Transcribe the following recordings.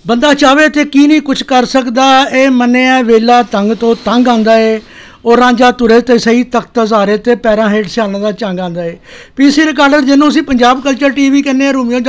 ਬੰਦਾ ਚਾਹਵੇ ਤੇ ਕੀ ਨਹੀਂ ਕੁਛ ਕਰ ਸਕਦਾ। ਇਹ ਮੰਨਿਆ ਵੇਲਾ ਤੰਗ ਤੋਂ ਤੰਗ ਆਂਦਾ ਏ। ਉਹ ਰਾਂਝਾ ਤੁਰੇ ਤੇ ਸਹੀ ਤਖਤ ਹਜ਼ਾਰੇ ਤੇ ਪੈਰਾਂ ਹੇਠ ਸਿਆਲਾਂ ਦਾ ਚੰਗ ਆਂਦਾ ਏ। ਪੀਸੀ ਰਿਕਾਰਡਰ ਜਿਹਨੂੰ ਅਸੀਂ ਪੰਜਾਬ ਕਲਚਰ ਟੀਵੀ ਕਹਿੰਦੇ ਹਾਂ, ਰੋਮੀਓ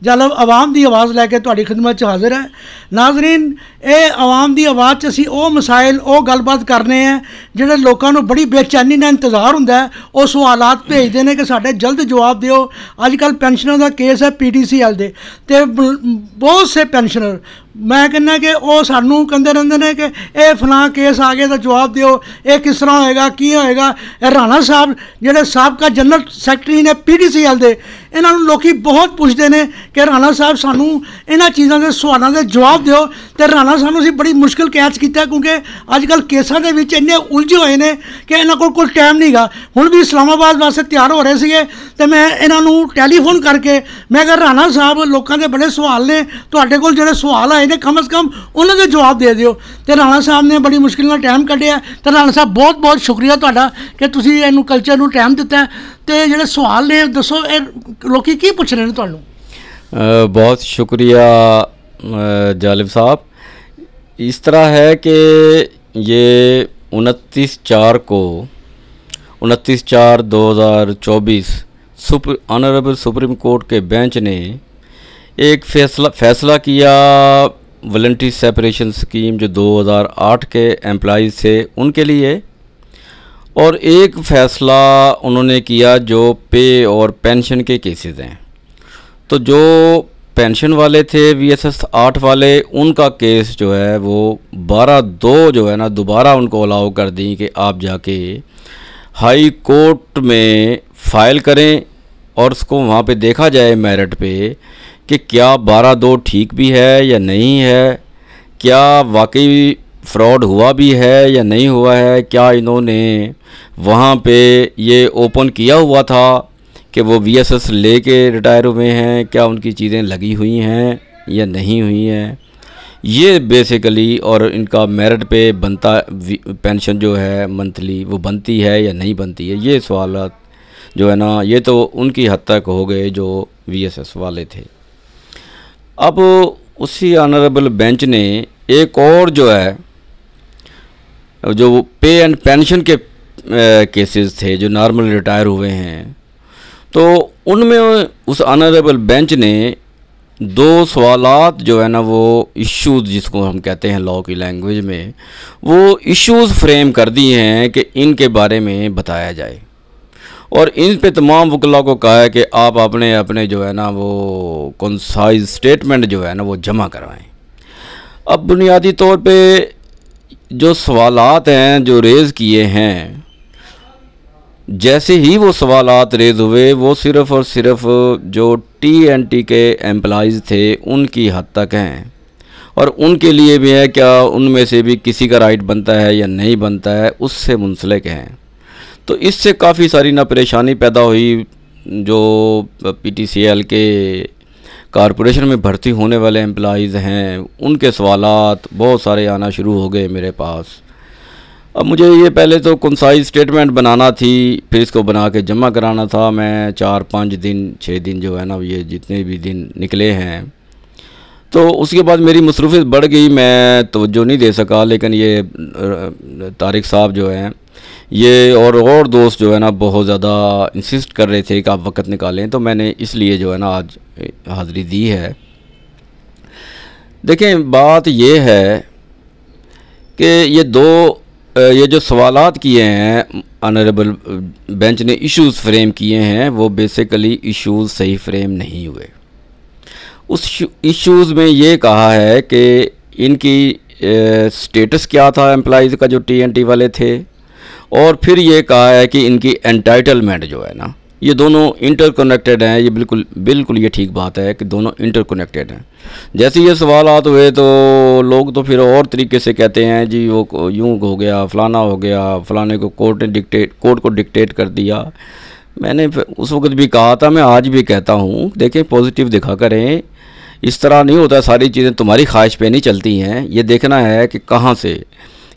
ਜਾਲਬ ਆਵਾਮ ਦੀ ਆਵਾਜ਼ ਲੈ ਕੇ ਤੁਹਾਡੀ ਖਿਦਮਤ 'ਚ ਹਾਜ਼ਰ ਹੈ। ਨਾਜ਼ਰੀਨ, ਇਹ ਆਵਾਮ ਦੀ ਆਵਾਜ਼ 'ਚ ਅਸੀਂ ਉਹ ਮਸਾਇਲ, ਉਹ ਗੱਲਬਾਤ ਕਰਨੇ ਆ ਜਿਹੜੇ ਲੋਕਾਂ ਨੂੰ ਬੜੀ ਬੇਚੈਨੀ ਨਾਲ ਇੰਤਜ਼ਾਰ ਹੁੰਦਾ ਹੈ। ਉਹ ਸਵਾਲਾਤ ਭੇਜਦੇ ਨੇ ਕਿ ਸਾਡੇ ਜਲਦ ਜਵਾਬ ਦਿਓ। ਅੱਜ ਕੱਲ੍ਹ ਪੈਨਸ਼ਨਾਂ ਦਾ ਕੇਸ ਹੈ PTCL ਦੇ, ਅਤੇ ਬਹੁਤ ਸੇ ਪੈਨਸ਼ਨਰ मैं कहना कि वो सानू कहते रहते हैं कि ये फलां केस आ गया तो जवाब दिओ, ये किस तरह होएगा की होएगा। राणा साहब जिहड़े साबका जनरल सैकटरी ने PTCL दे, इन्हां नूं लोकी बहुत पुछते हैं कि राणा साहब सानू इन्हां चीज़ों के सवालों के जवाब दिओ। तो राणा साहब नूं असीं बड़ी मुश्किल कैच किया, क्योंकि अजकल केसां दे विच इन्ने उलझे हुए हैं कि इन्हां कोल कोई टाइम नहीं गा। हुण भी इस्लामाबाद वास्ते तैयार हो रहे थे, तो मैं इन्हां नूं टैलीफोन करके मैं कहा राणा साहब लोगों के बड़े सवाल ने, तुहाडे कोल जिहड़े सवाल आए ने कम अज़ कम उन्होंने जवाब दे दिओ। तो राणा साहब ने बड़ी मुश्किल नाल टाइम कढ़िया। तो राणा साहब बहुत बहुत शुक्रिया तुहाडा कि तुसीं इहनूं कल्चर नूं टाइम दिता। तो जिहड़े सवाल ने दसो, लोकी की पुछ रहे हैं तुहानूं? बहुत शुक्रिया जालिब साहब। इस तरह है कि ये 29/4/2024 ऑनरेबल सुप्रीम कोर्ट के बेंच ने एक फ़ैसला किया वॉलंटरी सेपरेशन स्कीम जो 2008 के एम्प्लॉइज़ थे उनके लिए, और एक फ़ैसला उन्होंने किया जो पे और पेंशन के केसेस हैं। तो जो पेंशन वाले थे VSS 8 वाले, उनका केस जो है वो 12/2 जो है ना दोबारा उनको अलाउ कर दी कि आप जाके हाई कोर्ट में फ़ाइल करें और उसको वहाँ पे देखा जाए मेरिट पे कि क्या 12/2 ठीक भी है या नहीं है, क्या वाकई फ्रॉड हुआ भी है या नहीं हुआ है, क्या इन्होंने वहाँ पे ये ओपन किया हुआ था कि वो VSS लेके रिटायर हुए हैं, क्या उनकी चीज़ें लगी हुई हैं या नहीं हुई हैं, ये बेसिकली, और इनका मेरिट पे बनता पेंशन जो है मंथली वो बनती है या नहीं बनती है, ये सवाल जो है ना ये तो उनकी हद तक हो गए जो VSS वाले थे। अब उसी ऑनरेबल बेंच ने एक और जो है जो पे एंड पेंशन के केसेस थे जो नॉर्मल रिटायर हुए हैं, तो उनमें उस ऑनरेबल बेंच ने 2 सवालात जो है ना वो इश्यूज़, जिसको हम कहते हैं लॉ की लैंग्वेज में, वो इश्यूज़ फ्रेम कर दिए हैं कि इनके बारे में बताया जाए, और इन पे तमाम वकला को कहा है कि आप अपने अपने जो है ना वो कंसाइज स्टेटमेंट जो है ना वो जमा करवाएं। अब बुनियादी तौर पे जो सवालात हैं जो रेज़ किए हैं, जैसे ही वो सवालात रेज़ हुए वो सिर्फ़ और सिर्फ जो TNT के एम्प्लॉइज़ थे उनकी हद तक हैं, और उनके लिए भी है क्या उनमें से भी किसी का राइट बनता है या नहीं बनता है, उससे मुंसलिक हैं। तो इससे काफ़ी सारी ना परेशानी पैदा हुई। जो PTCL के कॉरपोरेशन में भर्ती होने वाले एम्प्लॉइज़ हैं उनके सवालात बहुत सारे आना शुरू हो गए मेरे पास। अब मुझे ये पहले तो कंसाइज स्टेटमेंट बनाना थी, फिर इसको बना के जमा कराना था। मैं 4-5 दिन 6 दिन जो है ना ये जितने भी दिन निकले हैं, तो उसके बाद मेरी मसरूफियत बढ़ गई, मैं तवज्जो नहीं दे सका। लेकिन ये तारिक साहब जो हैं ये और दोस्त जो है ना बहुत ज़्यादा इंसिस्ट कर रहे थे कि आप वक्त निकालें, तो मैंने इसलिए जो है ना आज हाज़िरी दी है। देखें, बात ये है कि ये जो सवालात किए हैं ऑनरेबल बेंच ने, इश्यूज़ फ्रेम किए हैं, वो बेसिकली इश्यूज़ सही फ्रेम नहीं हुए। उस इश्यूज़ में ये कहा है कि इनकी स्टेटस क्या था एम्प्लॉइज़ का जो TNT वाले थे, और फिर ये कहा है कि इनकी एंटाइटलमेंट जो है ना ये दोनों इंटरकनेक्टेड हैं। ये बिल्कुल ये ठीक बात है कि दोनों इंटरकनेक्टेड हैं। जैसे ये सवालात हुए तो लोग तो फिर और तरीके से कहते हैं जी वो यूँ हो गया, फलाना हो गया, फलाने को कोर्ट को डिक्टेट कर दिया। मैंने उस वक्त भी कहा था, मैं आज भी कहता हूँ, देखें पॉजिटिव दिखा करें, इस तरह नहीं होता सारी चीज़ें तुम्हारी ख्वाहिश पे नहीं चलती हैं। ये देखना है कि कहाँ से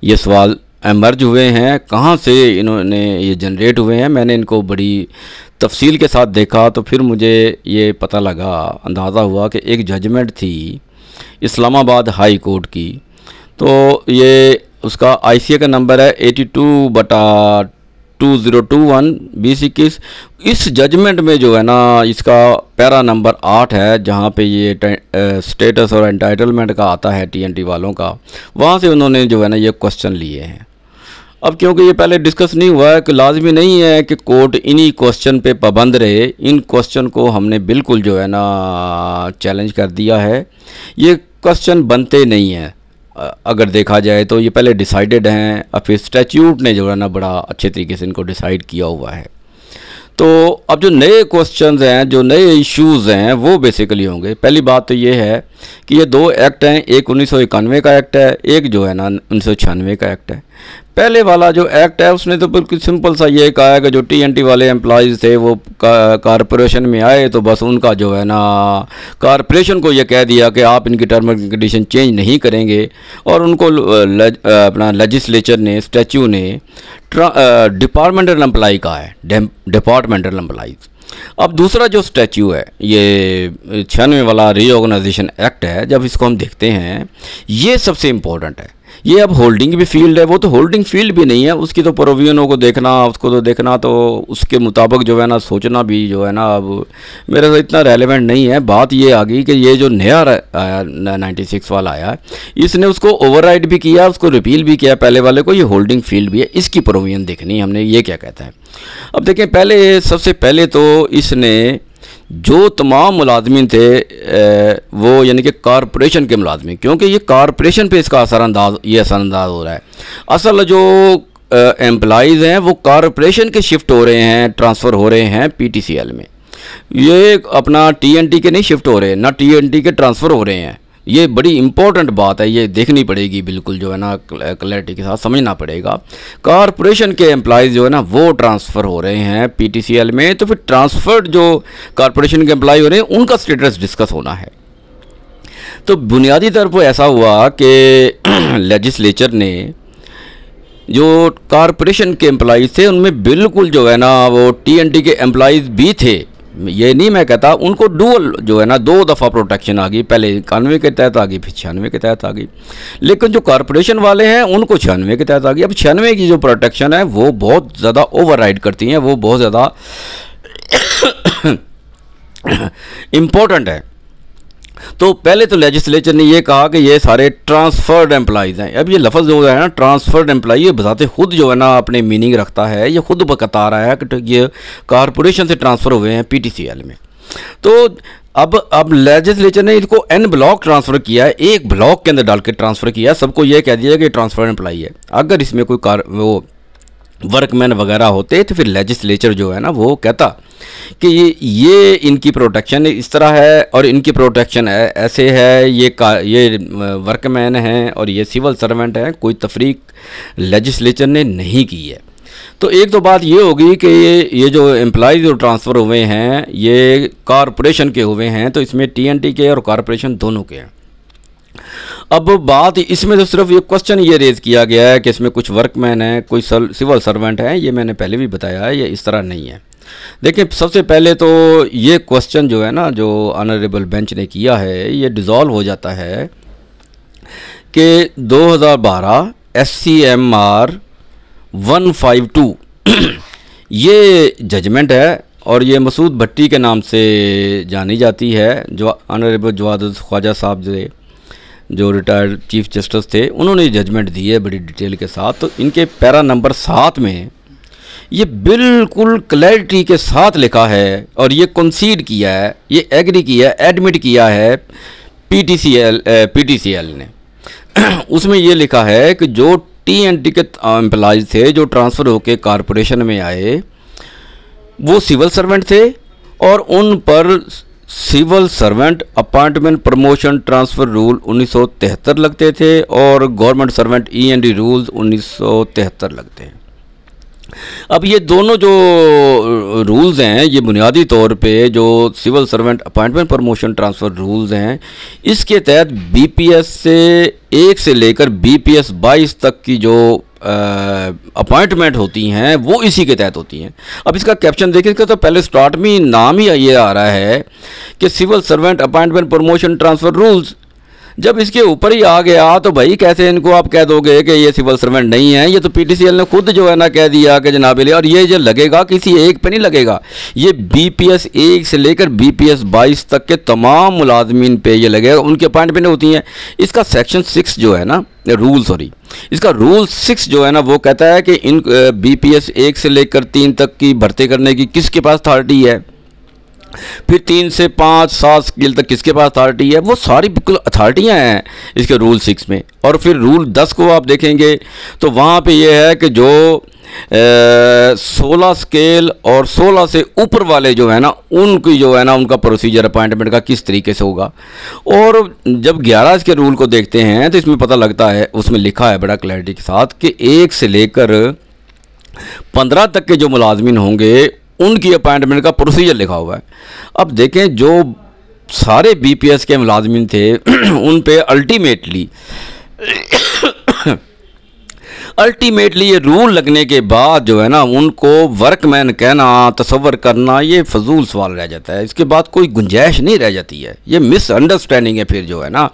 ये सवाल एमर्ज हुए हैं, कहाँ से इन्होंने ये जनरेट हुए हैं। मैंने इनको बड़ी तफसील के साथ देखा तो फिर मुझे ये पता लगा, अंदाज़ा हुआ कि एक जजमेंट थी इस्लामाबाद हाई कोर्ट की। तो ये उसका ICA का नंबर है 82/2021 2021। इस जजमेंट में जो है ना इसका पैरा नंबर 8 है, जहाँ पे ये स्टेटस और एंटाइटलमेंट का आता है TNT वालों का, वहाँ से उन्होंने जो है ना ये क्वेश्चन लिए हैं। अब क्योंकि ये पहले डिस्कस नहीं हुआ है कि लाजमी नहीं है कि कोर्ट इन्हीं क्वेश्चन पे पाबंद रहे, इन क्वेश्चन को हमने बिल्कुल जो है ना चैलेंज कर दिया है। ये क्वेश्चन बनते नहीं हैं, अगर देखा जाए तो ये पहले डिसाइडेड हैं और फिर स्टैट्यूट ने जो है ना बड़ा अच्छे तरीके से इनको डिसाइड किया हुआ है। तो अब जो नए क्वेश्चंस हैं, जो नए इश्यूज़ हैं, वो बेसिकली होंगे। पहली बात तो ये है कि ये दो एक्ट हैं, एक 1991 का एक्ट है, एक जो है ना 1996 का एक्ट है। पहले वाला जो एक्ट है उसने तो बिल्कुल सिंपल सा ये कहा है कि जो TNT वाले एम्प्लॉइज़ थे वो कॉरपोरेशन में आए तो बस उनका जो है ना कॉरपोरेशन को ये कह दिया कि आप इनकी टर्म एंड कंडीशन चेंज नहीं करेंगे, और उनको अपना लेजिस्लेचर ने, स्टैच्यू ने डिपार्टमेंटल एम्प्लॉय कहा है, डिपार्टमेंटल एम्प्लॉइज़। अब दूसरा जो स्टैच्यू है, ये 96 वाला रीऑर्गेनाइजेशन एक्ट है, जब इसको हम देखते हैं ये सबसे इम्पोर्टेंट है। ये अब होल्डिंग भी फील्ड है, वो तो होल्डिंग फील्ड भी नहीं है, उसकी तो प्रोविजनों को देखना, उसको तो देखना, तो उसके मुताबिक जो है ना सोचना भी जो है ना अब मेरे से इतना रेलेवेंट नहीं है। बात ये आ गई कि ये जो नया आया 96 वाला आया, इसने उसको ओवरराइड भी किया, उसको रिपील भी किया पहले वाले को। ये होल्डिंग फील्ड भी है, इसकी प्रोविजन देखनी है हमने, ये क्या कहता है। अब देखें, पहले सबसे पहले तो इसने जो तमाम मुलाजमीन थे वो यानी कि कॉरपोरेशन के मुलाजमीन, क्योंकि ये कॉरपोरेशन पे इसका असरानंदाज हो रहा है। असल जो एम्प्लॉइज़ हैं वो कॉरपोरेशन के शिफ्ट हो रहे हैं, ट्रांसफ़र हो रहे हैं PTCL में। ये अपना TNT के नहीं शिफ्ट हो रहे हैं, ना TNT के ट्रांसफ़र हो रहे हैं। ये बड़ी इंपॉर्टेंट बात है, ये देखनी पड़ेगी, बिल्कुल जो है ना क्लैरिटी के साथ समझना पड़ेगा। कॉरपोरेशन के एम्प्लॉइज़ जो है ना वो ट्रांसफ़र हो रहे हैं PTCL में, तो फिर ट्रांसफ़र्ड जो कॉरपोरेशन के एम्प्लॉय हो रहे हैं उनका स्टेटस डिस्कस होना है। तो बुनियादी तौर पर ऐसा हुआ कि लेजिस्लेचर ने जो कॉरपोरेशन के एम्प्लॉइज़ थे उनमें बिल्कुल जो है ना वो TNT के एम्प्लॉइज़ भी थे, ये नहीं मैं कहता, उनको डुअल जो है ना 2 दफ़ा प्रोटेक्शन आ गई, पहले 91 के तहत आ गई, फिर 96 के तहत आ गई। लेकिन जो कॉरपोरेशन वाले हैं उनको 96 के तहत आ गई। अब 96 की जो प्रोटेक्शन है वो बहुत ज़्यादा ओवरराइड करती हैं, वो बहुत ज़्यादा इम्पोर्टेंट है। तो पहले तो लेजिस्लेचर ने ये कहा कि ये सारे ट्रांसफर्ड एम्प्लॉइज़ हैं। अब ये लफ्ज़ जो है ना ट्रांसफर्ड एम्प्लॉई, ये बजाते खुद जो है ना अपने मीनिंग रखता है, ये खुद बता रहा है कि ये कॉरपोरेशन से ट्रांसफ़र हुए हैं PTCL में। तो अब लेजिस्लेचर ने इसको N ब्लॉक ट्रांसफ़र किया है, एक ब्लॉक के अंदर डाल के ट्रांसफ़र किया, सबको ये कह दिया कि ट्रांसफर्ड एम्प्लॉई है। अगर इसमें कोई वो वर्कमैन वगैरह होते तो फिर लेजिस्लेचर जो है ना वो कहता कि ये इनकी प्रोटेक्शन इस तरह है और इनकी प्रोटेक्शन ऐसे है, ये वर्कमैन हैं और ये सिविल सर्वेंट हैं। कोई तफरीक लेजिस्लेचर ने नहीं की है। तो एक तो बात ये होगी कि ये जो एम्प्लॉइज़ जो ट्रांसफ़र हुए हैं ये कॉरपोरेशन के हुए हैं, तो इसमें TNT के और कॉरपोरेशन दोनों के हैं। अब बात इसमें तो सिर्फ ये क्वेश्चन ये रेज़ किया गया है कि इसमें कुछ वर्कमैन हैं, कोई सिविल सर्वेंट हैं, ये मैंने पहले भी बताया है, ये इस तरह नहीं है। देखिए, सबसे पहले तो ये क्वेश्चन जो है ना जो ऑनरेबल बेंच ने किया है ये डिज़ोल्व हो जाता है कि 2012 SCMR 152 ये जजमेंट है और ये मसूद भट्टी के नाम से जानी जाती है। जो ऑनरेबल जवाद ख्वाजा साहब जो रिटायर्ड चीफ जस्टिस थे, उन्होंने जजमेंट दी है बड़ी डिटेल के साथ। तो इनके पैरा नंबर 7 में ये बिल्कुल क्लैरिटी के साथ लिखा है और ये कंसीड किया है, ये एग्री किया है, एडमिट किया है PTCL ने। उसमें ये लिखा है कि जो TNT के एम्प्लॉइज थे जो ट्रांसफ़र होकर कॉरपोरेशन में आए वो सिविल सर्वेंट थे और उन पर civil servant appointment promotion transfer rule 1973 लगते थे और गवर्नमेंट सर्वेंट END रूल्स 1973 लगते हैं। अब ये दोनों जो रूल्स हैं ये बुनियादी तौर पे जो civil servant appointment promotion transfer rules हैं इसके तहत BPS से 1 से लेकर BPS 22 तक की जो अपॉइंटमेंट होती हैं वो इसी के तहत होती हैं। अब इसका कैप्शन देखिए, इसका तो पहले स्टार्ट में नाम ही ये आ रहा है कि civil servant appointment promotion transfer rules, जब इसके ऊपर ही आ गया तो भाई कैसे इनको आप कह दोगे कि ये सिविल सर्वेंट नहीं है। ये तो पीटीसीएल ने खुद जो है ना कह दिया कि जनाब ले, और ये जो लगेगा किसी एक पे नहीं लगेगा, ये बीपीएस 1 से लेकर बीपीएस 22 तक के तमाम मुलाजमीन पे ये लगेगा, उनके अपॉइंटमेंट होती हैं। इसका सेक्शन 6 जो है ना इसका रूल 6 जो है ना वो कहता है कि इन बीपीएस 1 से लेकर 3 तक की भर्ती करने की किसके पास अथॉरिटी है, फिर 3 से 5 7 स्केल तक किसके पास अथॉरिटी है, वो सारी बिल्कुल अथॉरिटियाँ हैं इसके रूल 6 में। और फिर रूल 10 को आप देखेंगे तो वहाँ पे ये है कि जो 16 स्केल और 16 से ऊपर वाले जो है ना उनकी जो है ना उनका प्रोसीजर अपॉइंटमेंट का किस तरीके से होगा। और जब 11 इसके रूल को देखते हैं तो इसमें पता लगता है, उसमें लिखा है बड़ा क्लैरिटी के साथ कि 1 से लेकर 15 तक के जो मुलाजमीन होंगे उनकी अपॉइंटमेंट का प्रोसीजर लिखा हुआ है। अब देखें जो सारे बीपीएस के मुलाजमीन थे उन पे अल्टीमेटली ये रूल लगने के बाद जो है ना उनको वर्कमैन कहना, तसव्वुर करना, ये फजूल सवाल रह जाता है। इसके बाद कोई गुंजाइश नहीं रह जाती है, ये मिसअंडरस्टैंडिंग है फिर जो है ना।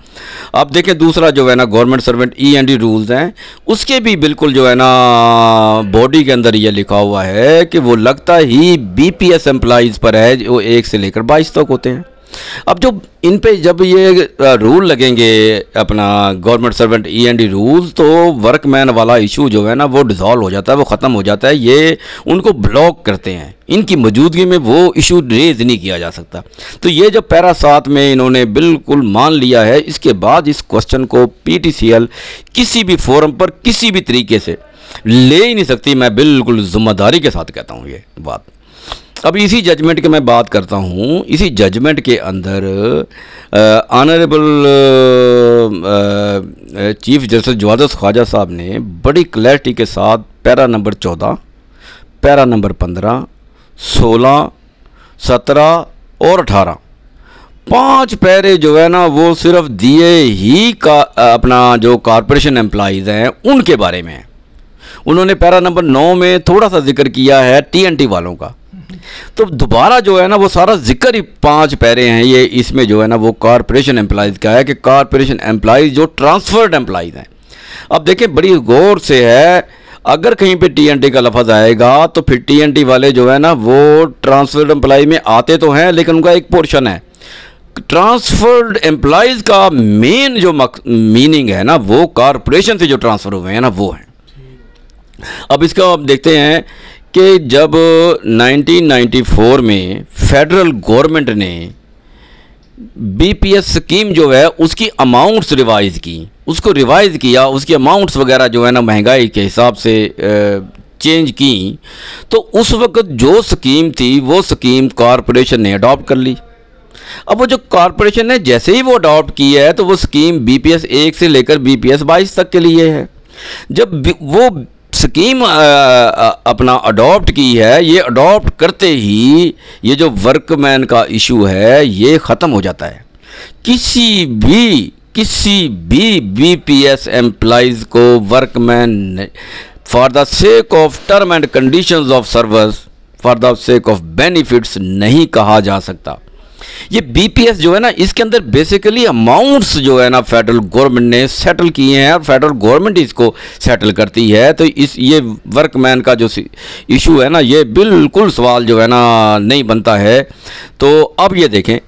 अब देखें दूसरा जो है ना गवर्नमेंट सर्वेंट END रूल्स हैं, उसके भी बिल्कुल जो है ना बॉडी के अंदर ये लिखा हुआ है कि वो लगता ही बीपीएस एम्प्लॉइज़ पर है जो 1 से लेकर 22 तक होते हैं। अब जो इन पे जब ये रूल लगेंगे अपना गवर्नमेंट सर्वेंट END रूल्स, तो वर्कमैन वाला इशू जो है ना वो डिज़ोल्व हो जाता है, वो ख़त्म हो जाता है। ये उनको ब्लॉक करते हैं, इनकी मौजूदगी में वो इशू रेज नहीं किया जा सकता। तो ये जो पैरा 7 में इन्होंने बिल्कुल मान लिया है, इसके बाद इस क्वेश्चन को PTCL किसी भी फोरम पर किसी भी तरीके से ले ही नहीं सकती। मैं बिल्कुल ज़िम्मेदारी के साथ कहता हूँ ये बात। अब इसी जजमेंट की मैं बात करता हूँ। इसी जजमेंट के अंदर honourable chief justice जवादत Khwaja Sahab ने बड़ी क्लैरिटी के साथ पैरा नंबर 14, पैरा नंबर 15, 16, 17 और 18 5 पैरे जो है ना वो सिर्फ दिए ही का अपना जो कॉरपोरेशन एम्प्लॉइज़ हैं उनके बारे में। उन्होंने पैरा नंबर 9 में थोड़ा सा जिक्र किया है TNT वालों का। तो दोबारा जो है ना वो सारा जिक्र ही 5 पैरे हैं ये इसमें जो है ना वो कॉरपोरेशन एम्प्लॉइज़ का है कि कॉरपोरेशन एम्प्लॉइज़ जो ट्रांसफर्ड एम्प्लॉइज़ हैं। अब देखें बड़ी गौर से है, अगर कहीं पे TNT का लफ्ज़ आएगा तो फिर TNT वाले जो है ना वो ट्रांसफर्ड एम्प्लॉय में आते तो हैं, लेकिन उनका एक पोर्शन है। ट्रांसफर्ड एम्प्लॉइज़ का मेन जो मीनिंग है ना वो कॉरपोरेशन से जो ट्रांसफ़र हुए हैं ना वो है। अब इसका आप देखते हैं कि जब 1994 में फेडरल गवर्नमेंट ने बीपीएस स्कीम जो है उसकी अमाउंट्स रिवाइज़ की, उसको रिवाइज़ किया, उसकी अमाउंट्स वगैरह जो है ना महंगाई के हिसाब से चेंज की, तो उस वक्त जो स्कीम थी वो स्कीम कॉरपोरेशन ने अडॉप्ट कर ली। अब वो जो कॉरपोरेशन ने जैसे ही वो अडॉप्ट की है तो वो स्कीम बीपीएस 1 से लेकर बीपीएस 22 तक के लिए है। जब वो स्कीम अपना अडॉप्ट की है, ये अडॉप्ट करते ही ये जो वर्कमैन का इशू है ये ख़त्म हो जाता है। किसी भी बीपीएस एम्प्लॉइज़ को workman for the sake of term and conditions of service, for the sake of benefits नहीं कहा जा सकता। ये बीपीएस जो है ना इसके अंदर बेसिकली अमाउंट्स जो है ना फेडरल गवर्नमेंट ने सेटल किए हैं और फेडरल गवर्नमेंट इसको सेटल करती है। तो ये वर्कमैन का जो इशू है ना ये बिल्कुल सवाल जो है ना नहीं बनता है। तो अब ये देखें,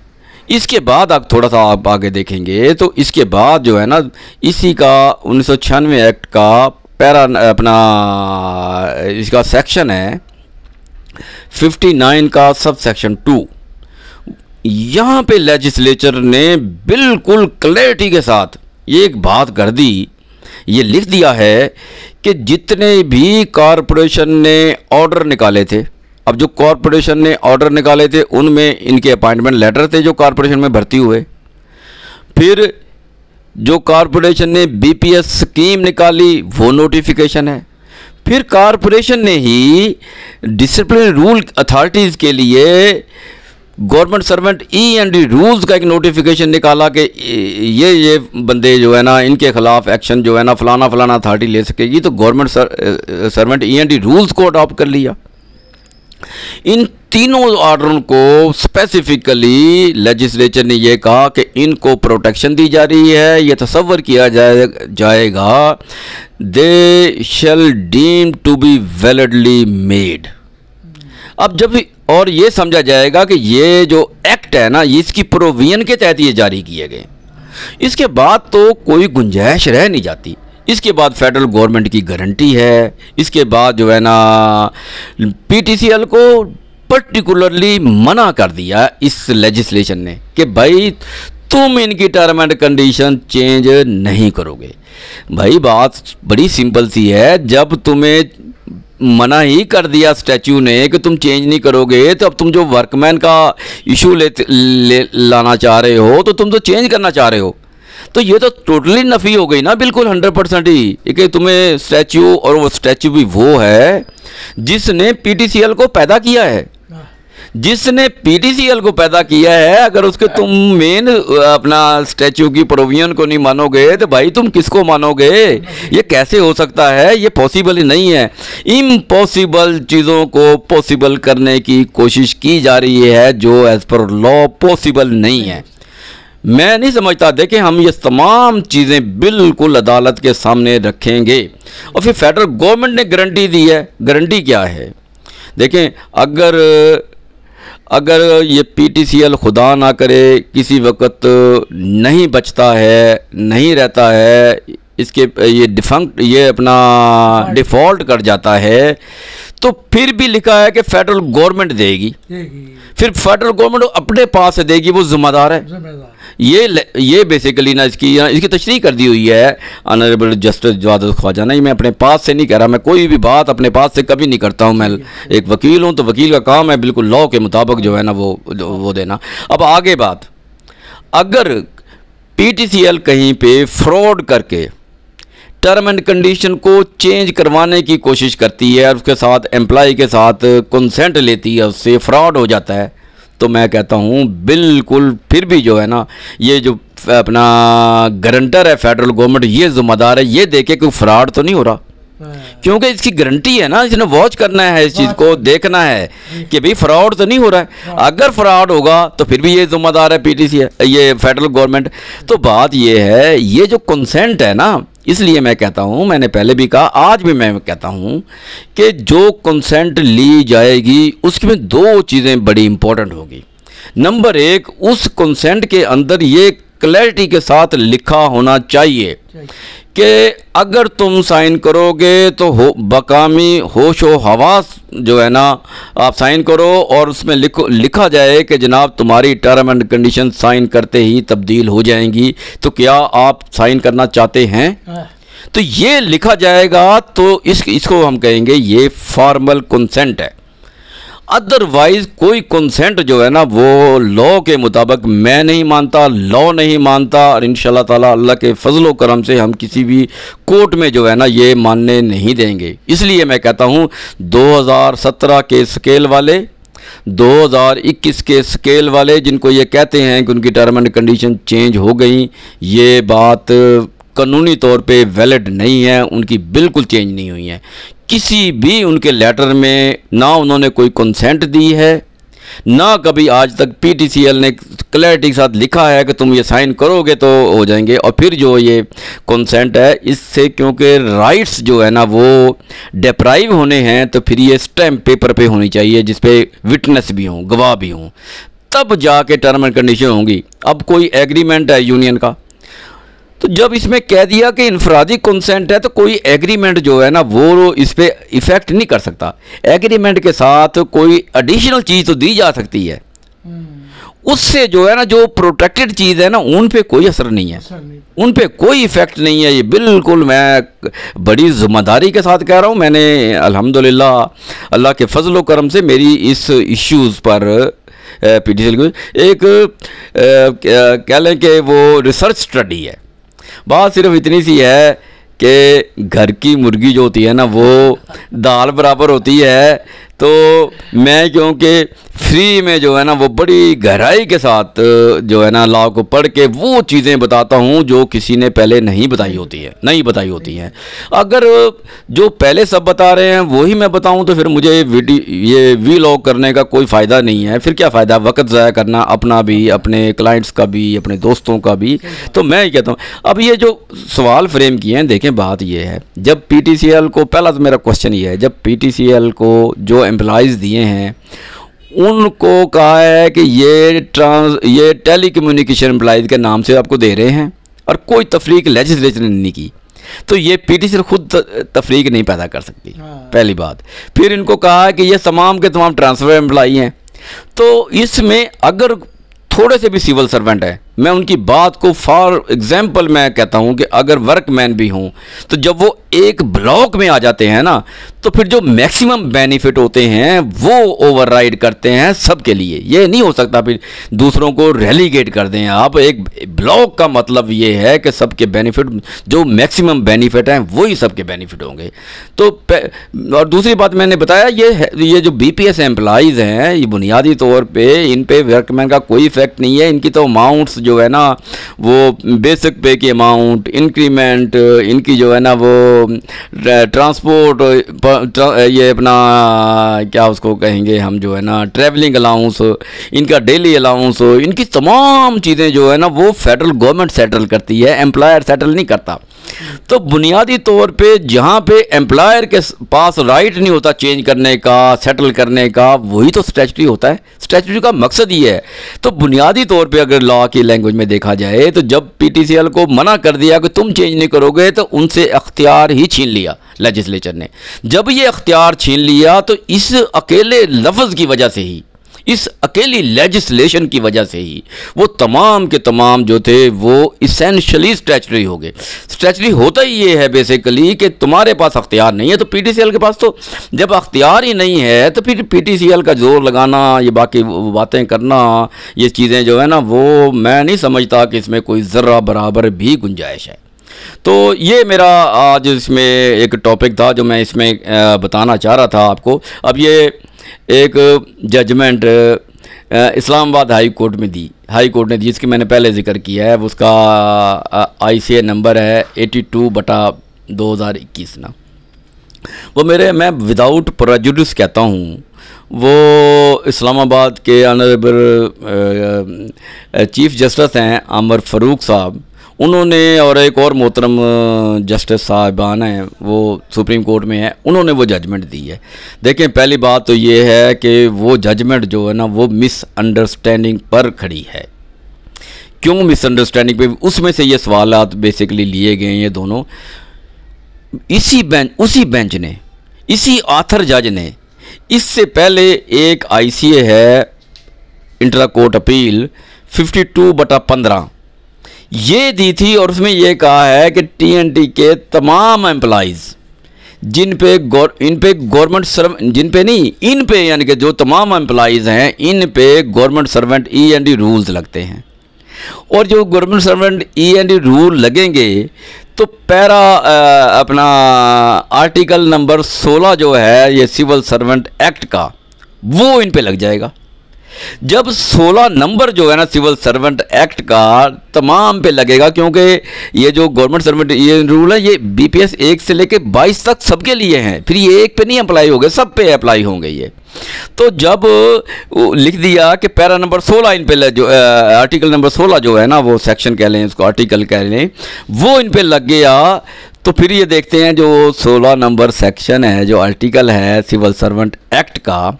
इसके बाद आप थोड़ा सा आप आगे देखेंगे तो इसके बाद जो है ना इसी का 1996 एक्ट का पैरा अपना इसका सेक्शन है 59 का सब सेक्शन 2। यहाँ पे लेजिस्लेचर ने बिल्कुल क्लैरिटी के साथ ये एक बात कर दी, ये लिख दिया है कि जितने भी कॉरपोरेशन ने ऑर्डर निकाले थे, अब जो कॉरपोरेशन ने ऑर्डर निकाले थे उनमें इनके अपॉइंटमेंट लेटर थे जो कॉरपोरेशन में भर्ती हुए, फिर जो कॉरपोरेशन ने बीपीएस स्कीम निकाली वो नोटिफिकेशन है, फिर कॉरपोरेशन ने ही डिसिप्लिन रूल अथॉरिटीज़ के लिए गवर्नमेंट सर्वेंट END रूल्स का एक नोटिफिकेशन निकाला कि ये बंदे जो है ना इनके खिलाफ एक्शन जो है ना फलाना अथॉरिटी ले सकेगी। तो गवर्नमेंट सर्वेंट END रूल्स को अडॉप्ट कर लिया। इन तीनों ऑर्डरों को स्पेसिफिकली लेजिस्लेचर ने ये कहा कि इनको प्रोटेक्शन दी जा रही है, ये तसव्वुर किया जाएगा they shall deem to be validly made. अब जब और ये समझा जाएगा कि ये जो एक्ट है ना, इसकी प्रोविजन के तहत ये जारी किए गए, इसके बाद तो कोई गुंजाइश रह नहीं जाती। इसके बाद फेडरल गवर्नमेंट की गारंटी है, इसके बाद जो है ना पीटीसीएल को पर्टिकुलरली मना कर दिया इस लेजिस्लेशन ने कि भाई तुम इनकी टर्म एंड कंडीशन चेंज नहीं करोगे। भाई बात बड़ी सिंपल सी है, जब तुम्हें मना ही कर दिया स्टैच्यू ने कि तुम चेंज नहीं करोगे, तो अब तुम जो वर्कमैन का इशू लाना चाह रहे हो तो तुम तो चेंज करना चाह रहे हो, तो ये तो टोटली नफ़ी हो गई ना, बिल्कुल 100% ही कि तुम्हें स्टैच्यू, और वो स्टैच्यू भी वो है जिसने पीटीसीएल को पैदा किया है, जिसने पीटीसीएल को पैदा किया है। अगर उसके तुम मेन अपना स्टैच्यू की प्रोविजन को नहीं मानोगे तो भाई तुम किसको मानोगे? ये कैसे हो सकता है? ये पॉसिबल ही नहीं है। इम्पॉसिबल चीज़ों को पॉसिबल करने की कोशिश की जा रही है जो एज़ पर लॉ पॉसिबल नहीं है। मैं नहीं समझता। देखें, हम ये तमाम चीज़ें बिल्कुल अदालत के सामने रखेंगे। और फिर फेडरल गवर्नमेंट ने गारंटी दी है। गारंटी क्या है? देखें, अगर ये पीटीसीएल खुदा ना करे किसी वक्त नहीं बचता है, नहीं रहता है, इसके ये अपना डिफ़ॉल्ट कर जाता है, तो फिर भी लिखा है कि फेडरल गवर्नमेंट देगी। फिर फेडरल गवर्नमेंट अपने पास से देगी, वो जिम्मेदार है। ये बेसिकली ना इसकी तशरीह कर दी हुई है ऑनरेबल जस्टिस जवाद ख्वाजा ने। मैं अपने पास से नहीं कह रहा, मैं कोई भी बात अपने पास से कभी नहीं करता हूँ। मैं एक वकील हूँ, तो वकील का काम है बिल्कुल लॉ के मुताबिक जो है ना वो देना। अब आगे बात, अगर पीटीसीएल कहीं पे फ्रॉड करके टर्म एंड कंडीशन को चेंज करवाने की कोशिश करती है और उसके साथ एम्प्लॉय के साथ कंसेंट लेती है, उससे फ्रॉड हो जाता है, तो मैं कहता हूँ बिल्कुल फिर भी जो है ना ये जो अपना गारंटर है फेडरल गवर्नमेंट, ये जिम्मेदार है ये देखे कि फ्रॉड तो नहीं हो रहा, क्योंकि इसकी गारंटी है ना, इसने वॉच करना है, इस चीज़ को देखना है कि भाई फ्रॉड तो नहीं हो रहा है। अगर फ्रॉड होगा तो फिर भी ये जिम्मेदार है पीटीसीएल, ये फेडरल गवर्नमेंट। तो बात ये है, ये जो कंसेंट है ना, इसलिए मैं कहता हूँ, मैंने पहले भी कहा, आज भी मैं कहता हूँ कि जो कंसेंट ली जाएगी उसमें दो चीज़ें बड़ी इंपॉर्टेंट होगी। नंबर एक, उस कंसेंट के अंदर ये क्लैरिटी के साथ लिखा होना चाहिए कि अगर तुम साइन करोगे तो बकामी होशो हवास जो है ना आप साइन करो, और उसमें लिखा जाए कि जनाब तुम्हारी टर्म एंड कंडीशन साइन करते ही तब्दील हो जाएंगी, तो क्या आप साइन करना चाहते हैं? तो ये लिखा जाएगा तो इसको हम कहेंगे ये फॉर्मल कंसेंट है। अदरवाइज कोई कंसेंट जो है ना वो लॉ के मुताबिक मैं नहीं मानता, लॉ नहीं मानता, और इंशाल्लाह ताला अल्लाह के फजलो करम से हम किसी भी कोर्ट में जो है ना ये मानने नहीं देंगे। इसलिए मैं कहता हूँ 2017 के स्केल वाले, 2021 के स्केल वाले जिनको ये कहते हैं कि उनकी टर्म एंड कंडीशन चेंज हो गई, ये बात कानूनी तौर पे वैलिड नहीं है, उनकी बिल्कुल चेंज नहीं हुई है। किसी भी उनके लेटर में ना उन्होंने कोई कंसेंट दी है, ना कभी आज तक पीटीसीएल ने क्लैरिटी के साथ लिखा है कि तुम ये साइन करोगे तो हो जाएंगे। और फिर जो ये कंसेंट है, इससे क्योंकि राइट्स जो है ना वो डिप्राइव होने हैं, तो फिर ये स्टैम्प पेपर पे होनी चाहिए जिस पे विटनेस भी हों, गवाह भी हों, तब जाके टर्म एंड कंडीशन होंगी। अब कोई एग्रीमेंट है यूनियन का, तो जब इसमें कह दिया कि इनफरादी कंसेंट है, तो कोई एग्रीमेंट जो है ना वो इस पर इफ़ेक्ट नहीं कर सकता। एग्रीमेंट के साथ कोई एडिशनल चीज़ तो दी जा सकती है, उससे जो है ना जो प्रोटेक्टेड चीज़ है ना उन पे कोई असर नहीं है, उन पे कोई इफ़ेक्ट नहीं है। ये बिल्कुल मैं बड़ी ज़िम्मेदारी के साथ कह रहा हूँ। मैंने अल्हम्दुलिल्लाह अल्लाह के फजल करम से मेरी इस इश्यूज़ पर पीटीसीएल को एक कह लें कि वो रिसर्च स्टडी है। बात सिर्फ इतनी सी है कि घर की मुर्गी जो होती है ना वो दाल बराबर होती है, तो मैं क्योंकि फ्री में जो है ना वो बड़ी गहराई के साथ जो है ना लॉ को पढ़ के वो चीज़ें बताता हूँ जो किसी ने पहले नहीं बताई होती हैं। अगर जो पहले सब बता रहे हैं वही मैं बताऊँ तो फिर मुझे ये वीलॉग करने का कोई फ़ायदा नहीं है। फिर क्या फ़ायदा वक्त ज़ाया करना, अपना भी, अपने क्लाइंट्स का भी, अपने दोस्तों का भी। तो मैं ये कहता हूँ, अब ये जो सवाल फ्रेम किए हैं, देखें बात ये है, जब PTCL को, पहला तो मेरा क्वेश्चन ये है, जब PTCL को जो एम्प्लॉइज़ दिए हैं उनको कहा है कि ये टेली कम्युनिकेशन एम्प्लॉइज़ के नाम से आपको दे रहे हैं और कोई तफरीक लेजिस्लेचर ने नहीं की, तो ये PTCL खुद तफरीक नहीं पैदा कर सकती, पहली बात। फिर इनको कहा है कि ये तमाम के तमाम ट्रांसफ़र एम्प्लॉई हैं, तो इसमें अगर थोड़े से भी सिविल सर्वेंट है, मैं उनकी बात को फॉर एग्जांपल मैं कहता हूं कि अगर वर्कमैन भी हों तो जब वो एक ब्लॉक में आ जाते हैं ना, तो फिर जो मैक्सिमम बेनिफिट होते हैं वो ओवरराइड करते हैं सबके लिए। ये नहीं हो सकता फिर दूसरों को रेलीगेट कर दें आप। एक ब्लॉक का मतलब ये है कि सबके बेनिफिट, जो मैक्सिमम बेनिफिट हैं वही सबके बेनिफिट होंगे। तो और दूसरी बात मैंने बताया, ये जो BPS एम्प्लॉइज़ हैं, ये बुनियादी तौर पर इन पे वर्कमैन का कोई इफेक्ट नहीं है। इनकी तो अमाउंट्स जो है ना वो बेसिक पे की अमाउंट, इंक्रीमेंट, इनकी जो है ना वो ट्रांसपोर्ट, ये अपना क्या उसको कहेंगे हम, जो है ना ट्रैवलिंग अलाउंस, इनका डेली अलाउंस, इनकी तमाम चीज़ें जो है ना वो फेडरल गवर्नमेंट सेटल करती है, एम्प्लॉयर सेटल नहीं करता। तो बुनियादी तौर पे जहाँ पे एम्प्लॉयर के पास राइट नहीं होता चेंज करने का, सेटल करने का, वही तो स्टैट्यूटरी होता है। स्टैट्यूटरी का मकसद ही है। तो बुनियादी तौर पे अगर लॉ की लैंग्वेज में देखा जाए तो जब PTCL को मना कर दिया कि तुम चेंज नहीं करोगे, तो उनसे अख्तियार ही छीन लिया लेजिस्लेचर ने। जब ये अख्तियार छीन लिया तो इस अकेले लफ्ज़ की वजह से ही, इस अकेली लेजिस्लेशन की वजह से ही वो तमाम के तमाम जो थे वो इसेंशियली स्टैच्यूटरी हो गए। स्टैच्यूटरी होता ही ये है बेसिकली कि तुम्हारे पास अख्तियार नहीं है, तो PTCL के पास तो जब अख्तियार ही नहीं है तो फिर PTCL का जोर लगाना, ये बाकी बातें करना, ये चीज़ें जो है ना वो मैं नहीं समझता कि इसमें कोई ज़र्रा बराबर भी गुंजाइश है। तो ये मेरा आज इसमें एक टॉपिक था जो मैं इसमें बताना चाह रहा था आपको। अब ये एक जजमेंट इस्लामाबाद हाई कोर्ट ने दी, जिसकी मैंने पहले जिक्र किया है। उसका ICA नंबर है 82/2021 ना। वो मैं विदाउट प्रेजुडिस कहता हूँ, वो इस्लामाबाद के ऑनरेबल चीफ जस्टिस हैं आमर फ़ारूक साहब, उन्होंने, और एक और मोहतरम जस्टिस साहिबान हैं वो सुप्रीम कोर्ट में है, उन्होंने वो जजमेंट दी है। देखें, पहली बात तो ये है कि वो जजमेंट जो है ना वो मिसअंडरस्टैंडिंग पर खड़ी है। क्यों मिसअंडरस्टैंडिंग पे? उसमें से ये सवालात बेसिकली लिए गए हैं ये दोनों। उसी बेंच ने, इसी आथर जज ने, इससे पहले एक ICA है इंट्रा कोर्ट अपील 52/15 ये दी थी, और उसमें ये कहा है कि TNT के तमाम एम्प्लॉइज़ इन पे यानी कि जो तमाम एम्प्लॉइज़ हैं इन पे गवर्नमेंट सर्वेंट E&D रूल्स लगते हैं। और जो गवर्नमेंट सर्वेंट E&D रूल लगेंगे तो अपना आर्टिकल नंबर 16 जो है ये सिविल सर्वेंट एक्ट का, वो इन पे लग जाएगा। जब 16 नंबर जो है ना सिविल सर्वेंट एक्ट का तमाम पे लगेगा, क्योंकि ये जो गवर्नमेंट सर्वेंट ये रूल है ये BPS 1 से लेके 22 तक सबके लिए हैं, फिर ये एक पे नहीं अप्लाई होंगे, सब पे अप्लाई होंगे ये। तो जब लिख दिया कि पैरा नंबर 16 इन पे जो आर्टिकल नंबर 16 जो है ना वो सेक्शन कह लें, इसको आर्टिकल कह लें, वो इन पे लग गया, तो फिर ये देखते हैं जो 16 नंबर सेक्शन है, जो आर्टिकल है सिविल सर्वेंट एक्ट का,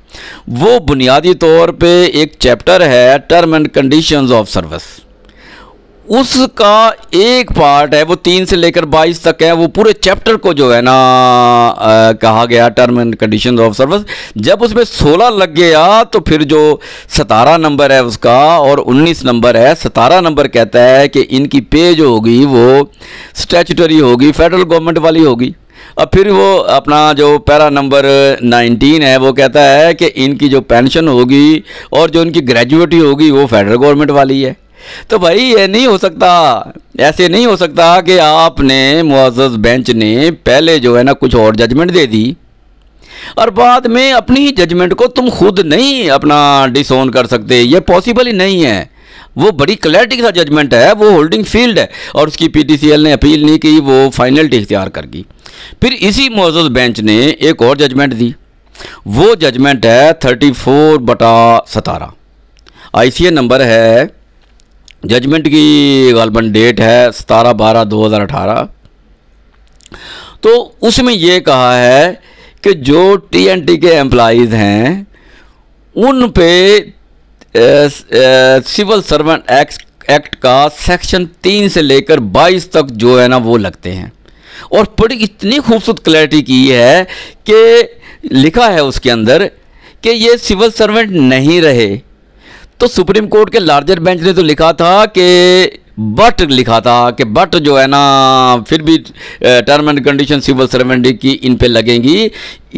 वो बुनियादी तौर पे एक चैप्टर है term and conditions of service. उसका एक पार्ट है वो 3 से लेकर 22 तक है, वो पूरे चैप्टर को जो है ना कहा गया term and conditions of service. जब उसमें 16 लग गया तो फिर जो 17 नंबर है उसका और 19 नंबर है, 17 नंबर कहता है कि इनकी पे जो होगी वो स्टैच्यूटरी होगी, फेडरल गवर्नमेंट वाली होगी। अब फिर वो अपना जो पैरा नंबर 19 है वो कहता है कि इनकी जो पेंशन होगी और जो इनकी ग्रेजुएटी होगी वो फेडरल गवर्नमेंट वाली है। तो भाई ये नहीं हो सकता, ऐसे नहीं हो सकता कि आपने मुअज़्ज़ज़ बेंच ने पहले जो है ना कुछ और जजमेंट दे दी, और बाद में अपनी ही जजमेंट को तुम खुद नहीं अपना डिसोन कर सकते, ये पॉसिबल ही नहीं है। वो बड़ी क्लैरिटी के साथ जजमेंट है, वो होल्डिंग फील्ड है और उसकी पीटीसीएल ने अपील नहीं की, वो फाइनलिटी इख्तियार कर गई। फिर इसी मुअज़्ज़ज़ बेंच ने एक और जजमेंट दी, वो जजमेंट है 34/17। आईसीए नंबर है, जजमेंट की गालबन डेट है 17/12/2018। तो उसमें ये कहा है कि जो टीएनटी के एम्प्लॉइज़ हैं उन पे सिविल सर्वेंट एक्ट का सेक्शन 3 से लेकर 22 तक जो है ना वो लगते हैं। और बड़ी इतनी खूबसूरत क्लैरिटी की है कि लिखा है उसके अंदर कि ये सिविल सर्वेंट नहीं रहे। तो सुप्रीम कोर्ट के लार्जर बेंच ने तो लिखा था कि बट जो है ना फिर भी term and condition civil servant की इन पे लगेंगी।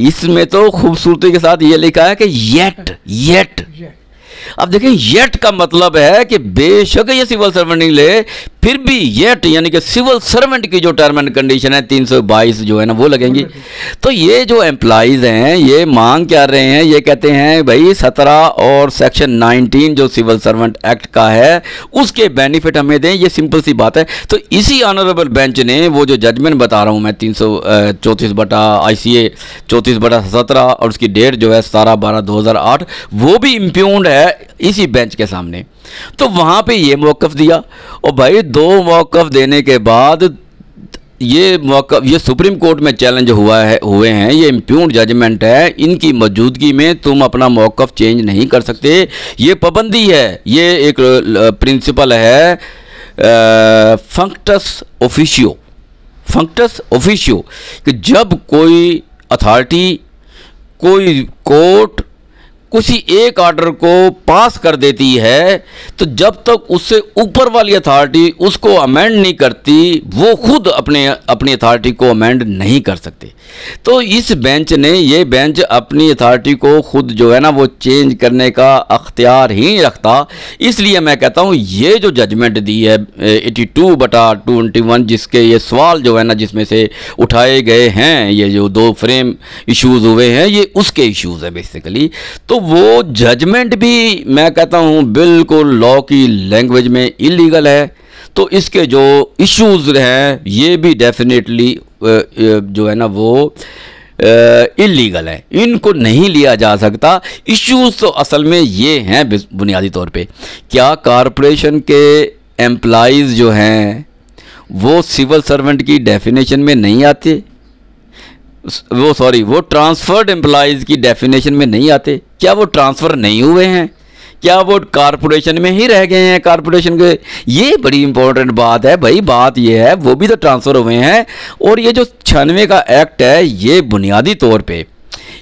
इसमें तो खूबसूरती के साथ ये लिखा है कि येट। अब देखें, येट का मतलब है कि बेशक ये सिविल सर्वेंट नहीं ले, फिर भी येट यानी कि सिविल सर्वेंट की जो टर्म एंड कंडीशन है 322 जो है ना वो लगेंगी। तो ये जो एम्प्लॉइज़ हैं ये मांग कर रहे हैं, ये कहते हैं भाई 17 और सेक्शन 19 जो सिविल सर्वेंट एक्ट का है उसके बेनिफिट हमें दें, ये सिंपल सी बात है। तो इसी ऑनरेबल बेंच ने वो जो जजमेंट बता रहा हूँ मैं 334/ICA 34/17 और उसकी डेट जो है 17/12/2008 वो भी इम्प्यून्ड है इसी बेंच के सामने। तो वहाँ पे ये मौक़िफ़ दिया और भाई 2 मौक़िफ़ देने के बाद ये सुप्रीम कोर्ट में चैलेंज हुए हैं, ये इम्प्यून्ड जजमेंट है, इनकी मौजूदगी में तुम अपना मौक़िफ़ चेंज नहीं कर सकते, ये पाबंदी है, ये एक प्रिंसिपल है फंक्टस ऑफिशियो कि जब कोई अथॉरिटी कोई कोर्ट किसी एक ऑर्डर को पास कर देती है तो जब तक उससे ऊपर वाली अथॉरिटी उसको अमेंड नहीं करती वो खुद अपनी अथॉरिटी को अमेंड नहीं कर सकते। तो इस बेंच ने ये बेंच अपनी अथॉरिटी को खुद जो है ना वो चेंज करने का अख्तियार ही नहीं रखता। इसलिए मैं कहता हूँ ये जो जजमेंट दी है 82/221 जिसके ये सवाल जो है ना जिसमें से उठाए गए हैं, ये जो 2 फ्रेम इश्यूज़ हुए हैं ये उसके इश्यूज़ हैं बेसिकली। तो वो जजमेंट भी मैं कहता हूँ बिल्कुल लॉ की लैंग्वेज में इलीगल है। तो इसके जो इश्यूज़ हैं ये भी डेफिनेटली जो है ना वो इलीगल है, इनको नहीं लिया जा सकता। इश्यूज़ तो असल में ये हैं बुनियादी तौर पे, क्या कॉरपोरेशन के एम्प्लॉइज़ जो हैं वो सिविल सर्वेंट की डेफिनेशन में नहीं आते, वो ट्रांसफर्ड एम्प्लॉइज़ की डेफिनेशन में नहीं आते। क्या वो ट्रांसफ़र नहीं हुए हैं, क्या वो कॉरपोरेशन में ही रह गए हैं कॉरपोरेशन के? ये बड़ी इंपॉर्टेंट बात है भाई। बात ये है वो भी तो ट्रांसफ़र हुए हैं। और ये जो 96 का एक्ट है ये बुनियादी तौर पे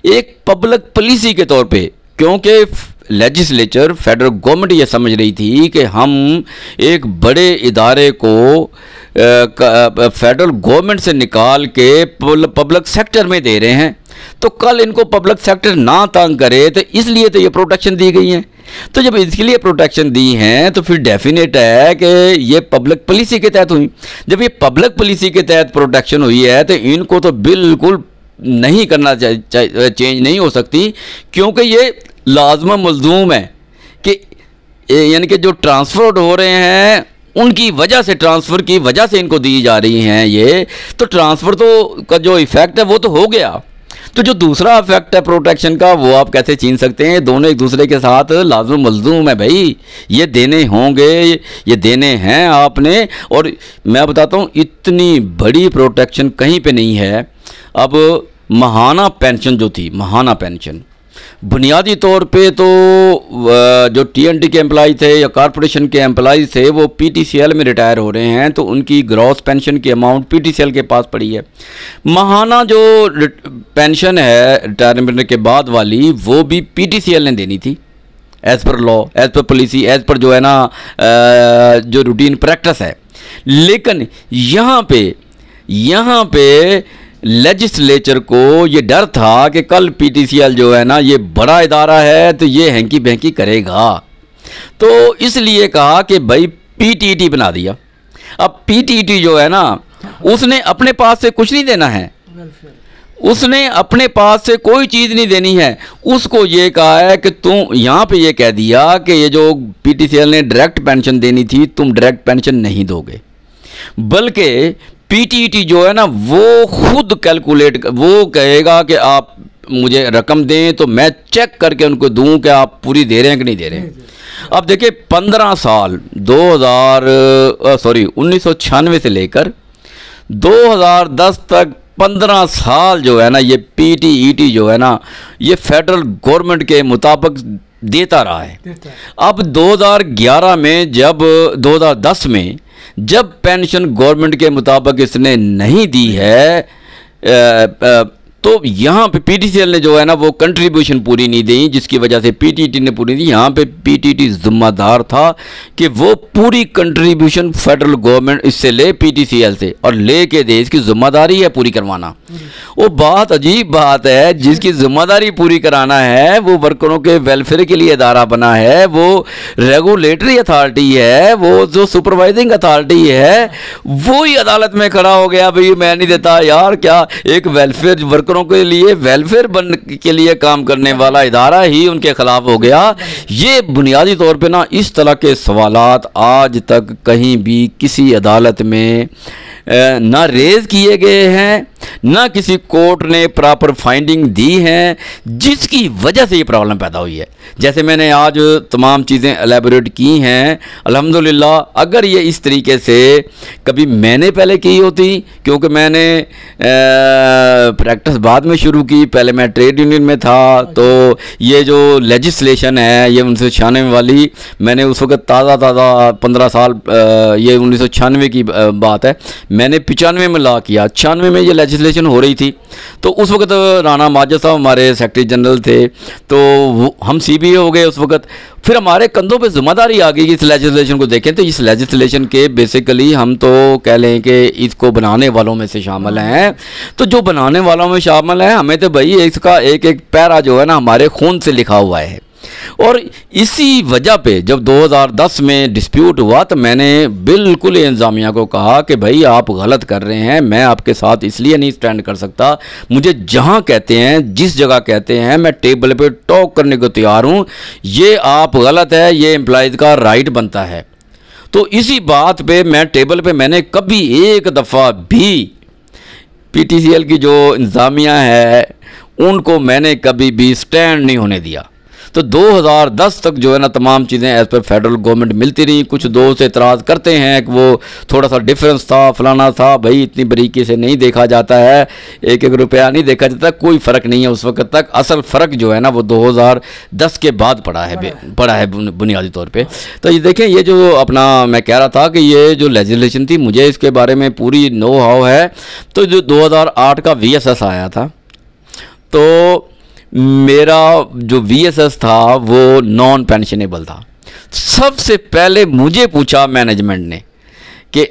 एक पब्लिक पॉलिसी के तौर पे, क्योंकि लेजिस्लेचर फेडरल गवर्नमेंट ये समझ रही थी कि हम एक बड़े इदारे को फेडरल गवर्नमेंट से निकाल के पब्लिक सेक्टर में दे रहे हैं, तो कल इनको पब्लिक सेक्टर ना तंग करे, तो इसलिए तो ये प्रोटेक्शन दी गई है। तो जब इसके लिए प्रोटेक्शन दी हैं तो फिर डेफिनेट है कि ये पब्लिक पॉलिसी के तहत हुई। जब ये पब्लिक पॉलिसी के तहत प्रोटेक्शन हुई है तो इनको तो बिल्कुल नहीं करना चेंज नहीं हो सकती, क्योंकि ये लाजम मलजूम है कि यानी कि जो ट्रांसफर हो रहे हैं उनकी वजह से, ट्रांसफ़र की वजह से इनको दी जा रही हैं ये, तो ट्रांसफ़र तो का जो इफ़ेक्ट है वो तो हो गया। तो जो दूसरा इफेक्ट है प्रोटेक्शन का वो आप कैसे छीन सकते हैं? दोनों एक दूसरे के साथ लाज़िम मलज़ूम है भाई, ये देने होंगे, ये देने हैं आपने। और मैं बताता हूँ इतनी बड़ी प्रोटेक्शन कहीं पे नहीं है। अब महाना पेंशन जो थी, महाना पेंशन बुनियादी तौर पे तो जो टीएनटी के एम्प्लॉय थे या कॉरपोरेशन के एम्प्लॉय थे वो पीटीसीएल में रिटायर हो रहे हैं, तो उनकी ग्रॉस पेंशन की अमाउंट पीटीसीएल के पास पड़ी है। महाना जो पेंशन है रिटायरमेंट के बाद वाली वो भी पीटीसीएल ने देनी थी as per law, as per policy, as per जो है ना जो रूटीन प्रैक्टिस है। लेकिन यहाँ पे लेजिस्लेचर को ये डर था कि कल पीटीसीएल जो है ना ये बड़ा इदारा है तो ये हैंकी बहकी करेगा, तो इसलिए कहा कि भाई पीटीटी बना दिया। अब पीटीटी जो है ना उसने अपने पास से कुछ नहीं देना है, उसने अपने पास से कोई चीज़ नहीं देनी है, उसको ये कहा है कि तुम यहाँ पे ये कह दिया कि ये जो पीटीसीएल ने डायरेक्ट पेंशन देनी थी तुम डायरेक्ट पेंशन नहीं दोगे, बल्कि पीटीईटी जो है ना वो खुद कैलकुलेट, वो कहेगा कि आप मुझे रकम दें तो मैं चेक करके उनको दूं कि आप पूरी दे रहे हैं कि नहीं दे रहे हैं। अब देखिए 15 साल 1996 से लेकर 2010 तक 15 साल जो है ना ये पीटीईटी जो है ना ये फेडरल गवर्नमेंट के मुताबिक देता रहा है। अब 2011 में जब 2010 में जब पेंशन गवर्नमेंट के मुताबिक इसने नहीं दी है तो यहाँ पे पीटीसीएल ने जो है ना वो कंट्रीब्यूशन पूरी नहीं दी, जिसकी वजह से पीटीईटी ने पूरी दी। यहाँ पे पीटीईटी जिम्मेदार था कि वो पूरी कंट्रीब्यूशन फेडरल गवर्नमेंट इससे ले, पीटीसीएल से, और ले के दे, इसकी जिम्मेदारी है पूरी करवाना। वो बात अजीब बात है, जिसकी जिम्मेदारी पूरी कराना है वो वर्करों के वेलफेयर के लिए अदारा बना है, वो रेगुलेटरी अथॉरिटी है, वो जो सुपरवाइजिंग अथॉरिटी है, वो ही अदालत में खड़ा हो गया भाई मैं नहीं देता। यार क्या एक वेलफेयर वर्करों के लिए वेलफेयर बन के लिए काम करने वाला इदारा ही उनके खिलाफ हो गया। ये बुनियादी तौर पे ना इस तरह के सवालात आज तक कहीं भी किसी अदालत में ना रेज किए गए हैं, ना किसी कोर्ट ने प्रॉपर फाइंडिंग दी हैं, जिसकी वजह से ये प्रॉब्लम पैदा हुई है। जैसे मैंने आज तमाम चीज़ें एलेबोरेट की हैं, अल्हम्दुलिल्लाह अगर ये इस तरीके से कभी मैंने पहले की होती, क्योंकि मैंने प्रैक्टिस बाद में शुरू की, पहले मैं ट्रेड यूनियन में था, तो ये जो लेजिस्लेशन है ये 1996 वाली, मैंने उस वक्त ताज़ा 15 साल, ये 1996 की बात है, मैंने 95 में ला किया, 96 में ये लेजिस्लेशन हो रही थी। तो उस वक्त राना माजिद साहब हमारे सेक्रेटरी जनरल थे, तो हम सीबीए हो गए उस वक्त। फिर हमारे कंधों पे जिम्मेदारी आ गई कि इस लेजिस्लेशन को देखें। तो इस लेजिस्लेशन के बेसिकली हम तो कह लें कि इसको बनाने वालों में से शामिल हैं। तो जो बनाने वालों में शामिल हैं, हमें तो भाई इसका एक एक पैरा जो है ना हमारे खून से लिखा हुआ है। और इसी वजह पे जब 2010 में डिस्प्यूट हुआ तो मैंने बिल्कुल इंतज़ामिया को कहा कि भाई आप गलत कर रहे हैं, मैं आपके साथ इसलिए नहीं स्टैंड कर सकता, मुझे जहां कहते हैं, जिस जगह कहते हैं, मैं टेबल पे टॉक करने को तैयार हूं, ये आप गलत है, ये एम्प्लॉयज़ का राइट बनता है। तो इसी बात पे मैं टेबल पे मैंने कभी एक दफ़ा भी पीटीसीएल की जो इंतज़ामिया है उनको मैंने कभी भी स्टैंड नहीं होने दिया। तो 2010 तक जो है ना तमाम चीज़ें एज पर फेडरल गवर्नमेंट मिलती रही। कुछ दोस्त एतराज़ करते हैं कि वो थोड़ा सा डिफरेंस था, फलाना था, भाई इतनी बारीकी से नहीं देखा जाता है, एक एक रुपया नहीं देखा जाता, कोई फ़र्क नहीं है उस वक्त तक। असल फ़र्क जो है ना वो 2010 के बाद पड़ा है बुनियादी तौर पे। तो ये देखें, ये जो अपना मैं कह रहा था कि ये जो लेजिस्लेशन थी, मुझे इसके बारे में पूरी नो हाउ है। तो जो 2008 का VSS आया था, तो मेरा जो VSS था वो नॉन पेंशनेबल था। सबसे पहले मुझे पूछा मैनेजमेंट ने कि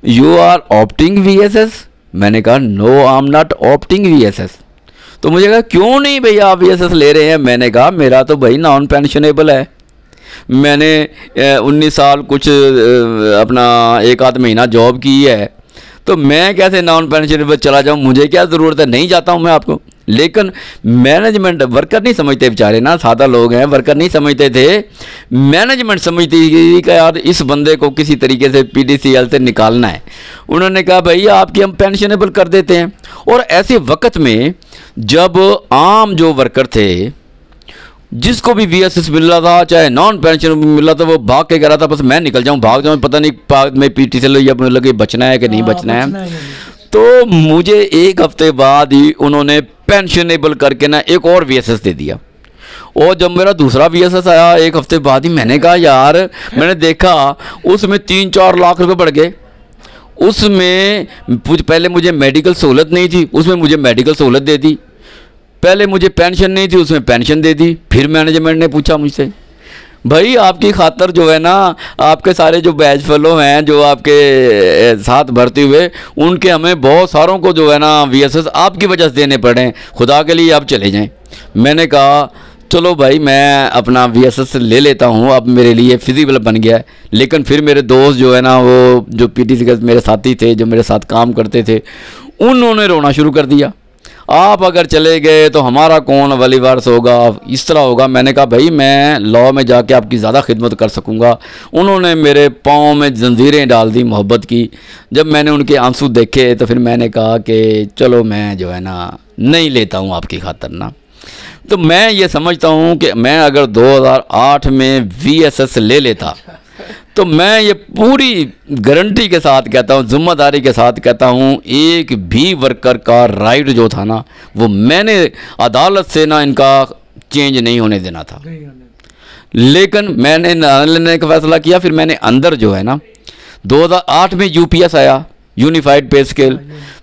यू आर ऑप्टिंग VSS? मैंने कहा no I am not opting VSS। तो मुझे कहा क्यों नहीं भैया आप VSS ले रहे हैं? मैंने कहा मेरा तो भाई नॉन पेंशनेबल है, मैंने 19 साल कुछ अपना एक आध महीना जॉब की है, तो मैं कैसे नॉन पेंशनेबल चला जाऊं? मुझे क्या ज़रूरत है, नहीं जाता हूं मैं आपको। लेकिन मैनेजमेंट, वर्कर नहीं समझते बेचारे ना, सादा लोग हैं, वर्कर नहीं समझते थे, मैनेजमेंट समझती थी कि यार इस बंदे को किसी तरीके से पीटीसीएल से निकालना है। उन्होंने कहा भाई आपकी हम पेंशनेबल कर देते हैं। और ऐसे वक्त में जब आम जो वर्कर थे, जिसको भी VSS मिल रहा था, चाहे नॉन पेंशन मिल रहा था, वो भाग के कह रहा था बस मैं निकल जाऊं, भाग जाऊं, पता नहीं बाद में पीटीसीएल या लगे बचना है कि नहीं बचना है। तो मुझे एक हफ्ते बाद ही उन्होंने पेंशनेबल करके ना एक और VSS दे दिया। और जब मेरा दूसरा VSS आया एक हफ्ते बाद ही, मैंने कहा यार, मैंने देखा उसमें 3-4 लाख रुपए बढ़ गए। उसमें पहले मुझे मेडिकल सहूलत नहीं थी, उसमें मुझे मेडिकल सहूलत दे दी। पहले मुझे पेंशन नहीं थी, उसमें पेंशन दे दी। फिर मैनेजमेंट ने पूछा मुझसे भाई आपकी खातर जो है ना आपके सारे जो बैच फेलो हैं जो आपके साथ भर्ती हुए, उनके हमें बहुत सारों को जो है ना VSS आपकी वजह से देने पड़े, खुदा के लिए आप चले जाएं। मैंने कहा चलो भाई मैं अपना VSS ले लेता हूँ, अब मेरे लिए फिजिबल बन गया है। लेकिन फिर मेरे दोस्त जो है ना, वो जो पीटीसी के मेरे साथी थे, जो मेरे साथ काम करते थे, उन्होंने रोना शुरू कर दिया। आप अगर चले गए तो हमारा कौन वली वारिस होगा, इस तरह होगा। मैंने कहा भाई मैं लॉ में जाके आपकी ज़्यादा खिदमत कर सकूँगा। उन्होंने मेरे पाँव में जंजीरें डाल दी मोहब्बत की। जब मैंने उनके आंसू देखे तो फिर मैंने कहा कि चलो मैं जो है ना नहीं लेता हूँ आपकी खातर ना। तो मैं ये समझता हूँ कि मैं अगर 2008 में VSS ले लेता तो मैं ये पूरी गारंटी के साथ कहता हूँ, जिम्मेदारी के साथ कहता हूँ, एक भी वर्कर का राइट जो था ना वो मैंने अदालत से ना इनका चेंज नहीं होने देना था। लेकिन मैंने ना लेने का फैसला किया। फिर मैंने अंदर जो है ना 2008 में UPS आया, यूनिफाइड पे स्केल।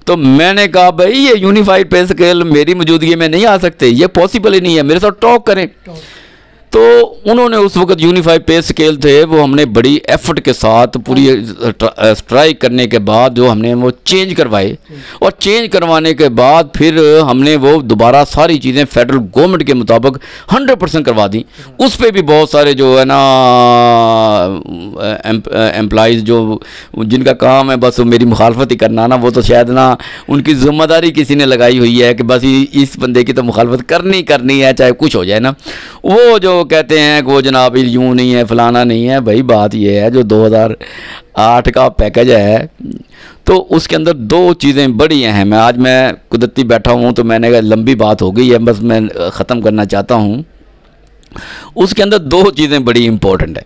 तो मैंने कहा भाई ये यूनिफाइड पे स्केल मेरी मौजूदगी में नहीं आ सकते, ये पॉसिबल ही नहीं है, मेरे साथ टॉक करें। तो उन्होंने उस वक्त यूनिफाइड पे स्केल थे वो हमने बड़ी एफर्ट के साथ पूरी स्ट्राइक करने के बाद जो हमने वो चेंज करवाए, और चेंज करवाने के बाद फिर हमने वो दोबारा सारी चीज़ें फेडरल गवर्नमेंट के मुताबिक 100% करवा दी। उस पर भी बहुत सारे जो है ना एम्प्लॉइज़ जो जिनका काम है बस मेरी मुखालफत ही करना ना, वो तो शायद ना उनकी जिम्मेदारी किसी ने लगाई हुई है कि बस इस बंदे की तो मुखालफत करनी है चाहे कुछ हो जाए ना। वो जो कहते हैं कि वो जनाब यूँ नहीं है फलाना नहीं है। भाई बात ये है जो 2008 का पैकेज है तो उसके अंदर दो चीज़ें बड़ी अहम हैं। आज मैं कुदरती बैठा हूँ तो मैंने कहा लंबी बात हो गई है, बस मैं ख़त्म करना चाहता हूँ। उसके अंदर दो चीज़ें बड़ी इम्पोर्टेंट है।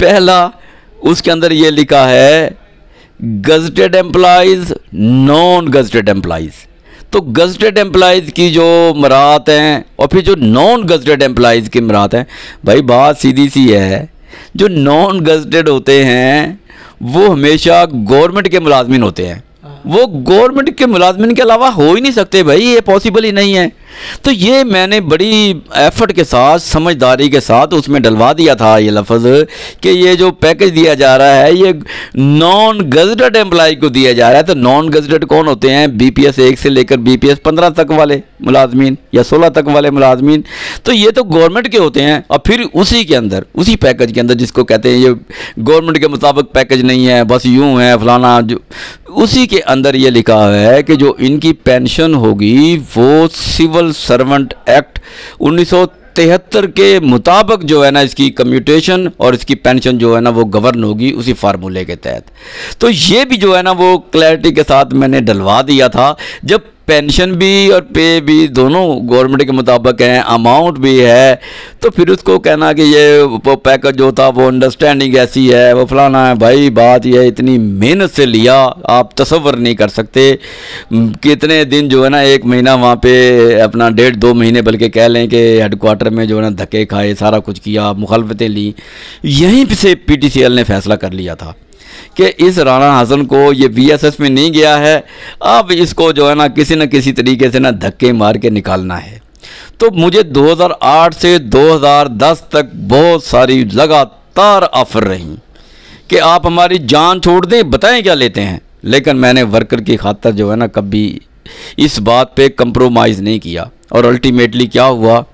पहला, उसके अंदर ये लिखा है gazetted employees, non gazetted employees. तो गज़टेड एम्प्लॉइज़ की जो मरात हैं और फिर जो नॉन गज़टेड एम्प्लॉइज़ की मरात हैं, भाई बात सीधी सी है। जो नॉन गज़टेड होते हैं वो हमेशा गवर्नमेंट के मुलाजमिन होते हैं, वो गवर्नमेंट के मुलाजमिन के अलावा हो ही नहीं सकते भाई, ये पॉसिबल ही नहीं है। तो ये मैंने बड़ी एफर्ट के साथ समझदारी के साथ उसमें डलवा दिया था ये लफ्ज़ कि ये जो पैकेज दिया जा रहा है ये नॉन गज़टेड एम्प्लॉय को दिया जा रहा है। तो नॉन गज़टेड कौन होते हैं? BPS 1 से लेकर BPS 15 तक वाले मुलाजमीन या 16 तक वाले मुलाजमीन। तो ये तो गवर्नमेंट के होते हैं। और फिर उसी के अंदर, उसी पैकेज के अंदर जिसको कहते हैं ये गवर्नमेंट के मुताबिक पैकेज नहीं है, बस यूँ है फलाना, जो उसी के अंदर ये लिखा है कि जो इनकी पेंशन होगी वो सिविल सर्वेंट एक्ट 1973 के मुताबिक जो है ना इसकी कम्यूटेशन और इसकी पेंशन जो है ना वो गवर्न होगी उसी फार्मूले के तहत। तो ये भी जो है ना वो क्लैरिटी के साथ मैंने डलवा दिया था। जब पेंशन भी और पे भी दोनों गवर्नमेंट के मुताबिक हैं, अमाउंट भी है, तो फिर उसको कहना कि ये वो पैकेज जो था वो अंडरस्टैंडिंग ऐसी है वो फलाना है। भाई बात ये इतनी मेहनत से लिया, आप तसव्वुर नहीं कर सकते कितने दिन जो है ना, एक महीना वहाँ पे अपना 1.5-2 महीने बल्कि कह लें कि हेडक्वार्टर में जो है ना धक्के खाए, सारा कुछ किया, मुखालफतें ली। यहीं से PTCL ने फैसला कर लिया था कि इस राना हसन को ये VSS में नहीं गया है, अब इसको जो है ना किसी तरीके से ना धक्के मार के निकालना है। तो मुझे 2008 से 2010 तक बहुत सारी लगातार ऑफर रही कि आप हमारी जान छोड़ दें, बताएं क्या लेते हैं। लेकिन मैंने वर्कर की खातिर जो है ना कभी इस बात पे कंप्रोमाइज़ नहीं किया। और अल्टीमेटली क्या हुआ,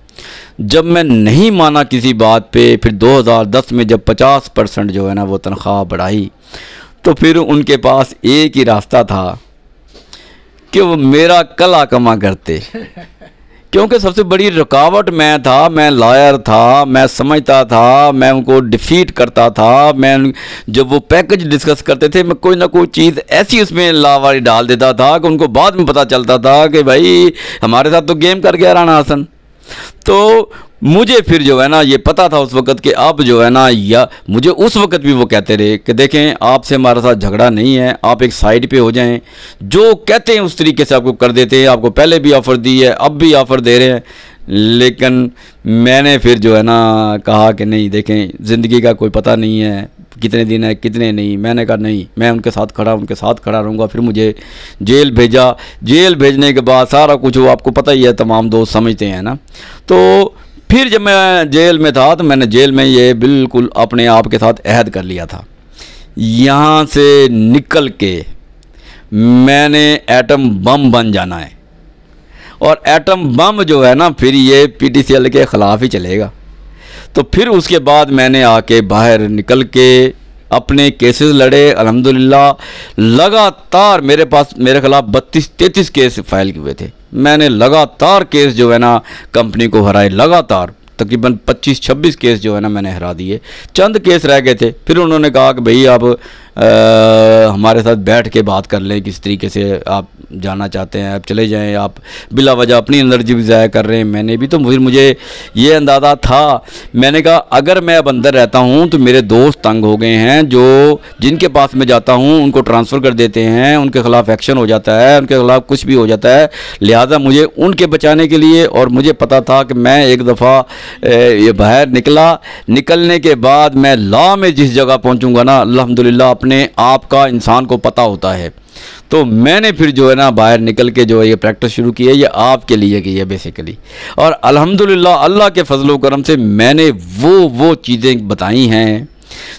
जब मैं नहीं माना किसी बात पे, फिर 2010 में जब 50% जो है ना वो तनख्वाह बढ़ाई, तो फिर उनके पास एक ही रास्ता था कि वो मेरा कला कमा करते। क्योंकि सबसे बड़ी रुकावट मैं था, मैं लॉयर था, मैं समझता था, मैं उनको डिफीट करता था। मैं जब वो पैकेज डिस्कस करते थे मैं कोई ना कोई चीज़ ऐसी उसमें लावारी डाल देता था कि उनको बाद में पता चलता था कि भाई हमारे साथ तो गेम कर गया राना हसन। तो मुझे फिर जो है ना ये पता था उस वक़्त कि अब जो है ना, या मुझे उस वक़्त भी वो कहते रहे कि देखें आपसे हमारा साथ झगड़ा नहीं है, आप एक साइड पे हो जाएं, जो कहते हैं उस तरीके से आपको कर देते हैं। आपको पहले भी ऑफ़र दी है, अब भी ऑफ़र दे रहे हैं। लेकिन मैंने फिर जो है ना कहा कि नहीं, देखें ज़िंदगी का कोई पता नहीं है, कितने दिन है कितने नहीं। मैंने कहा नहीं, मैं उनके साथ खड़ा रहूँगा। फिर मुझे जेल भेजा। जेल भेजने के बाद सारा कुछ वो आपको पता ही है, तमाम दोस्त समझते हैं ना। तो फिर जब मैं जेल में था तो मैंने जेल में ये बिल्कुल अपने आप के साथ अहद कर लिया था, यहाँ से निकल के मैंने एटम बम बन जाना है। और एटम बम जो है ना फिर ये PTCL के ख़िलाफ़ ही चलेगा। तो फिर उसके बाद मैंने आके बाहर निकल के अपने केसेस लड़े। अल्हम्दुलिल्लाह लगातार मेरे ख़िलाफ़ 32-33 केस फाइल हुए थे। मैंने लगातार केस जो है ना कंपनी को हराए, लगातार तकरीबन 25-26 केस जो है ना मैंने हरा दिए। चंद केस रह गए थे, फिर उन्होंने कहा कि भाई आप हमारे साथ बैठ के बात कर लें, किस तरीके से आप जाना चाहते हैं, आप चले जाएं, आप बिला वजह अपनी एनर्जी भी ज़ाया कर रहे हैं। मैंने भी तो फिर मुझे ये अंदाज़ा था, मैंने कहा अगर मैं अब अंदर रहता हूँ तो मेरे दोस्त तंग हो गए हैं, जो जिनके पास मैं जाता हूँ उनको ट्रांसफ़र कर देते हैं, उनके ख़िलाफ़ एक्शन हो जाता है, उनके ख़िलाफ़ कुछ भी हो जाता है। लिहाजा मुझे उनके बचाने के लिए, और मुझे पता था कि मैं एक दफ़ा ये बाहर निकलने के बाद मैं लॉ में जिस जगह पहुँचूँगा ना, अल्हम्दुलिल्लाह अपने आप का इंसान को पता होता है। तो मैंने फिर जो है ना बाहर निकल के जो है ये प्रैक्टिस शुरू की है, ये आपके लिए की है बेसिकली। और अल्हम्दुलिल्लाह अल्लाह के फजल व करम से मैंने वो चीज़ें बताई हैं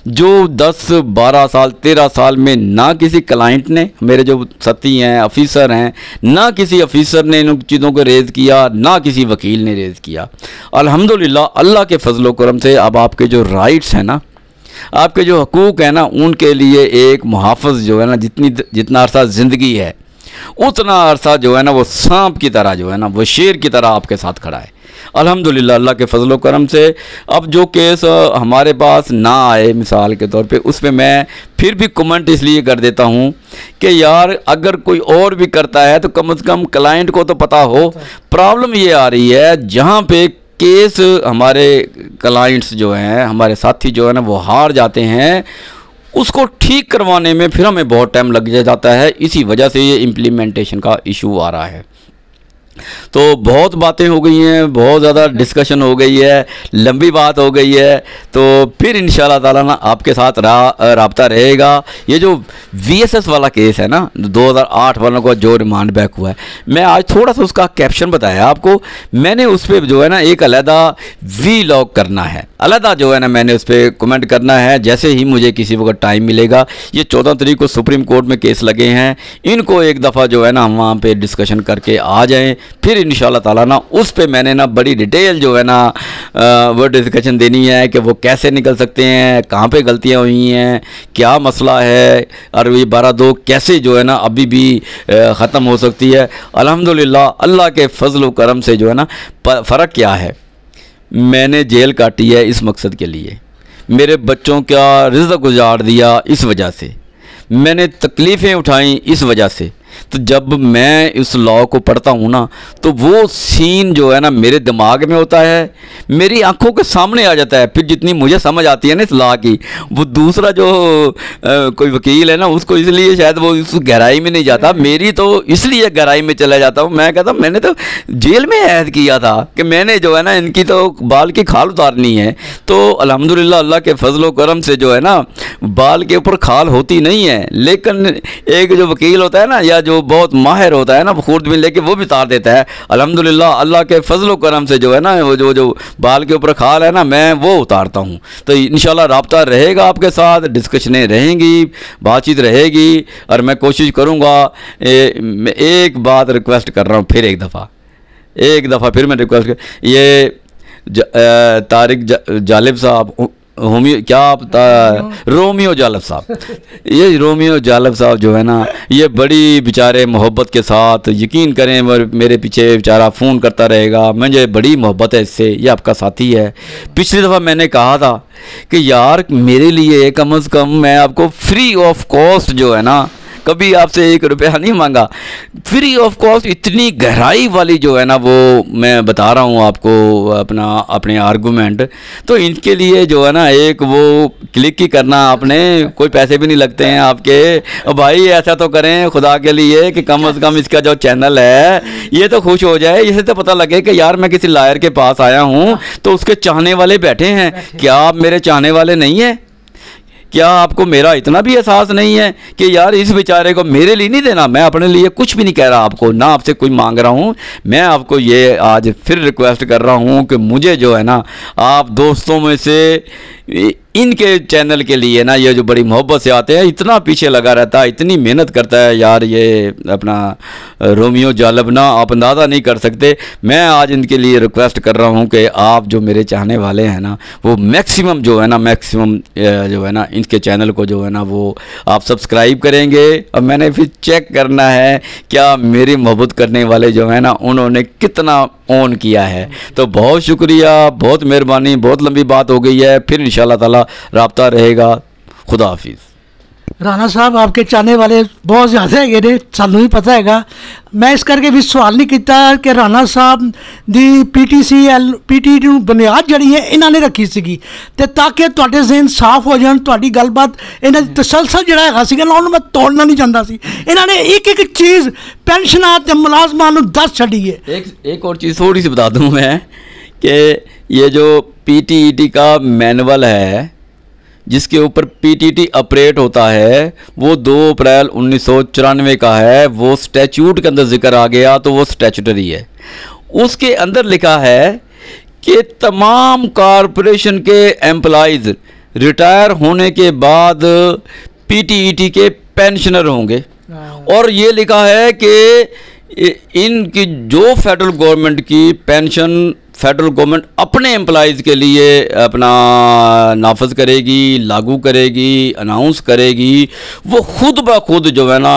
जो 10-12 साल 13 साल में ना किसी क्लाइंट ने, मेरे जो साथी हैं ऑफिसर हैं, ना किसी ऑफिसर ने इन चीज़ों को रेज़ किया, ना किसी वकील ने रेज़ किया। अल्हम्दुलिल्लाह अल्लाह के फजल व करम से अब आपके जो राइट्स हैं ना, आपके जो हकूक़ हैं ना, उनके लिए एक मुहाफ़िज़ जो है ना, जितना अरसा ज़िंदगी है उतना अरसा जो है ना वो सांप की तरह जो है ना, वो शेर की तरह आपके साथ खड़ा है। अल्हम्दुलिल्लाह अल्लाह के फजल व करम से अब जो केस हमारे पास ना आए मिसाल के तौर पे, उस पर मैं फिर भी कमेंट इसलिए कर देता हूँ कि यार अगर कोई और भी करता है तो कम से कम क्लाइंट को तो पता हो। प्रॉब्लम ये आ रही है जहाँ पे केस हमारे क्लाइंट्स जो हैं, हमारे साथी जो है ना वो हार जाते हैं, उसको ठीक करवाने में फिर हमें बहुत टाइम लग जाता है। इसी वजह से ये इम्प्लीमेंटेशन का इशू आ रहा है। तो बहुत बातें हो गई हैं, बहुत ज़्यादा डिस्कशन हो गई है, लंबी बात हो गई है। तो फिर इंशाल्लाह ताला ना आपके साथ राब्ता रहेगा। ये जो VSS वाला केस है ना, 2008 वालों का जो रिमांड बैक हुआ है, मैं आज थोड़ा सा उसका कैप्शन बताया आपको। मैंने उस पर जो है ना एक अलहदा वीलॉग करना है, अलहदा जो है ना मैंने उस पर कमेंट करना है जैसे ही मुझे किसी वक्त टाइम मिलेगा। ये 14 तारीख को सुप्रीम कोर्ट में केस लगे हैं, इनको एक दफ़ा जो है ना हम वहाँ पे डिस्कशन करके आ जाएं। फिर इंशाल्लाह ताला ना उस पे मैंने ना बड़ी डिटेल जो है ना वो डिस्कशन देनी है कि वो कैसे निकल सकते हैं, कहाँ पे गलतियाँ हुई हैं, क्या मसला है, और ये 12-2 कैसे जो है ना अभी भी ख़त्म हो सकती है। अल्हम्दुलिल्लाह अल्लाह के फजल व करम से जो है ना फ़र्क क्या है, मैंने जेल काटी है इस मकसद के लिए, मेरे बच्चों का रिज़्क़ गुजार दिया इस वजह से, मैंने तकलीफ़ें उठाई इस वजह से। तो जब मैं इस लॉ को पढ़ता हूँ ना, तो वो सीन जो है ना मेरे दिमाग में होता है, मेरी आंखों के सामने आ जाता है। फिर जितनी मुझे समझ आती है ना इस लॉ की, वो दूसरा जो कोई वकील है ना, उसको इसलिए शायद वो उस गहराई में नहीं जाता, मेरी तो इसलिए गहराई में चला जाता हूँ। मैं कहता हूँ मैंने तो जेल में ऐद किया था कि मैंने जो है ना इनकी तो बाल की खाल उतारनी है। तो अल्हम्दुलिल्लाह अल्लाह के फजल व करम से जो है ना बाल के ऊपर खाल होती नहीं है, लेकिन एक जो वकील होता है ना, या जो बहुत माहिर होता है ना, वो खुर्द में लेके वो भी उतार देता है। अल्हम्दुलिल्लाह अल्लाह के फजल व करम से जो है ना वो जो बाल के ऊपर खाल है ना, मैं वो उतारता हूँ। तो इंशाल्लाह राब्ता रहेगा आपके साथ, डिस्कशनें रहेंगी, बातचीत रहेगी, और मैं कोशिश करूँगा। मैं एक बात रिक्वेस्ट कर रहा हूँ फिर एक दफ़ा फिर मैं रिक्वेस्ट कर, ये तारिक जालिब साहब, रोमियो जालिब साहब, ये रोमियो जालिब साहब जो है ना, ये बड़ी बेचारे मोहब्बत के साथ, यकीन करें मेरे पीछे बेचारा फ़ोन करता रहेगा, मुझे बड़ी मोहब्बत है इससे, ये आपका साथी है। पिछली दफ़ा मैंने कहा था कि यार मेरे लिए कम से कम मैं आपको फ्री ऑफ कॉस्ट जो है ना, कभी आपसे 1 रुपया नहीं मांगा, फ्री ऑफ कॉस्ट इतनी गहराई वाली जो है ना वो मैं बता रहा हूँ आपको अपने आर्गूमेंट। तो इनके लिए जो है ना एक वो क्लिक ही करना आपने, कोई पैसे भी नहीं लगते हैं आपके। भाई ऐसा तो करें खुदा के लिए कि कम से कम इसका जो चैनल है ये तो खुश हो जाए, इससे तो पता लगे कि यार मैं किसी लायर के पास आया हूँ तो उसके चाहने वाले बैठे हैं। क्या आप मेरे चाहने वाले नहीं हैं? क्या आपको मेरा इतना भी एहसास नहीं है कि यार इस बेचारे को मेरे लिए नहीं देना? मैं अपने लिए कुछ भी नहीं कह रहा आपको, ना आपसे कोई मांग रहा हूँ। मैं आपको ये आज फिर रिक्वेस्ट कर रहा हूँ कि मुझे जो है ना आप दोस्तों में से इनके चैनल के लिए ना ये जो बड़ी मोहब्बत से आते हैं, इतना पीछे लगा रहता है, इतनी मेहनत करता है यार ये अपना रोमियो जालब ना, आप अंदाज़ा नहीं कर सकते। मैं आज इनके लिए रिक्वेस्ट कर रहा हूँ कि आप जो मेरे चाहने वाले हैं ना, वो मैक्सिमम जो है ना, मैक्सिमम जो है ना इनके चैनल को जो है ना वो आप सब्सक्राइब करेंगे। और मैंने फिर चेक करना है क्या मेरी मोहब्बत करने वाले जो है ना उन्होंने कितना ऑन किया है। तो बहुत शुक्रिया, बहुत मेहरबानी, बहुत लंबी बात हो गई है, फिर इंशाल्लाह ताला राब्ता रहेगा। खुदा हाफिज़। राणा साहब आपके चाहने वाले बहुत ज़्यादा है ने, सानू ही पता हैगा। मैं इस करके भी सवाल नहीं किया कि राणा साहब दी PTE ਨੂੰ बुनियाद ਜਿਹੜੀ है इन्होंने रखी सी, तो ताकि ਤੁਹਾਡੇ ਜ਼ਹਿਨ साफ हो जाए, ਤੁਹਾਡੀ ਗੱਲਬਾत ਇਹਨਾਂ ਦੀ तसलसल ਜਿਹੜਾ ਹੈਗਾ ਸੀਗਾ ਨਾ ਉਹਨੂੰ मैं तोड़ना नहीं चाहता सी। इन्होंने एक एक चीज़ पेंशनां ते मुलाजमां ਨੂੰ दस छड़ी है। एक और चीज़ थोड़ी सी बता दूँ मैं कि ये जो PTET का मैनुअल है जिसके ऊपर PTT ऑपरेट होता है वो 2 अप्रैल 1994 का है। वो स्टैच्यूट के अंदर जिक्र आ गया तो वो स्टैच्यूटरी है। उसके अंदर लिखा है कि तमाम कॉरपोरेशन के एम्प्लॉइज़ रिटायर होने के बाद PTET के पेंशनर होंगे। और ये लिखा है कि इनकी जो फेडरल गवर्नमेंट की पेंशन फेडरल गवर्नमेंट अपने एम्प्लॉइज़ के लिए अपना नाफज करेगी, लागू करेगी, अनाउंस करेगी, वो खुद ब खुद जो है ना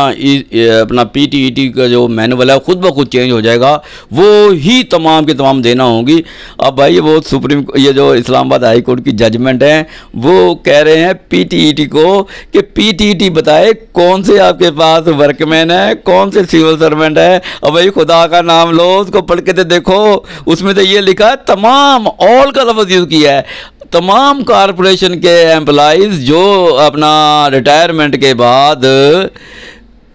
अपना PTET का जो मैनुअल है खुद ब खुद चेंज हो जाएगा, वो ही तमाम के तमाम देना होगी। अब भाई वो सुप्रीम ये जो इस्लामाबाद हाई कोर्ट की जजमेंट है वो कह रहे हैं PTET को कि PTET बताए कौन से आपके पास वर्कमैन है, कौन से सिविल सर्वेंट है। अब भाई खुदा का नाम लो, उसको पढ़ के तो देखो, उसमें तो ये लिखा है तमाम, ऑल का लफ्ज़ यूज़ किया है, तमाम कॉरपोरेशन के एम्प्लॉइज़ जो अपना रिटायरमेंट के बाद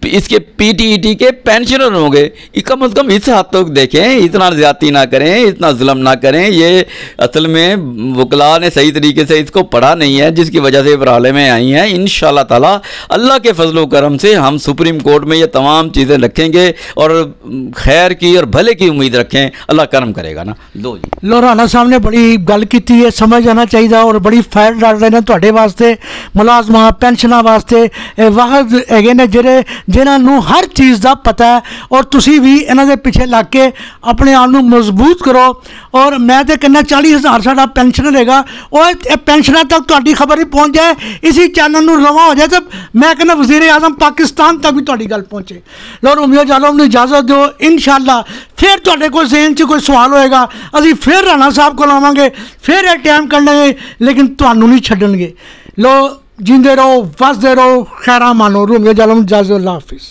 इसके PTET के पेंशनर होंगे। कम अज़ कम इस हद तक देखें, इतना ज़्यादती ना करें, इतना जुल्म ना करें। ये असल में वकला ने सही तरीके से इसको पढ़ा नहीं है, जिसकी वजह से प्रॉब्लमें आई हैं। इंशाअल्लाह ताला अल्लाह के फजल करम से हम सुप्रीम कोर्ट में ये तमाम चीज़ें रखेंगे और खैर की और भले की उम्मीद रखें, अल्लाह करम करेगा ना। लो जी लो राणा साहब ने बड़ी गल की है, समझ आना चाहिए और बड़ी फायर डाल रहे हैं ਤੁਹਾਡੇ वास्ते, मुलाजमा पेंशना वास्ते वाहद है ने ਜਿਹੜੇ जिन्होंने हर चीज़ का पता है। और तुसी भी इन्हों के पिछे लग के अपने आप को मजबूत करो। और मैं तो कहना 40,000 साडा पेंशनर है, और पेंशनर तक तुहाडी खबर ही पहुँच जाए, इसी चैनल में रवा हो जाए, तो मैं कहना वज़ीर आज़म पाकिस्तान तक भी तुहाडी गल पहुँचे। लो रोमियो जालम ने इजाज़त दो, इंशाअल्लाह फिर तुहाडे कोल ज़हन च कोई सवाल होएगा, असीं फिर राणा साहब को आवांगे, फिर ये टाइम कढांगे, लेकिन तुहानू नहीं छड्डणगे। लो जींदे रहो, वसदे रहो, खैरा मानो। रोमियो जालम इजाज़त, अल्लाह हाफिज़।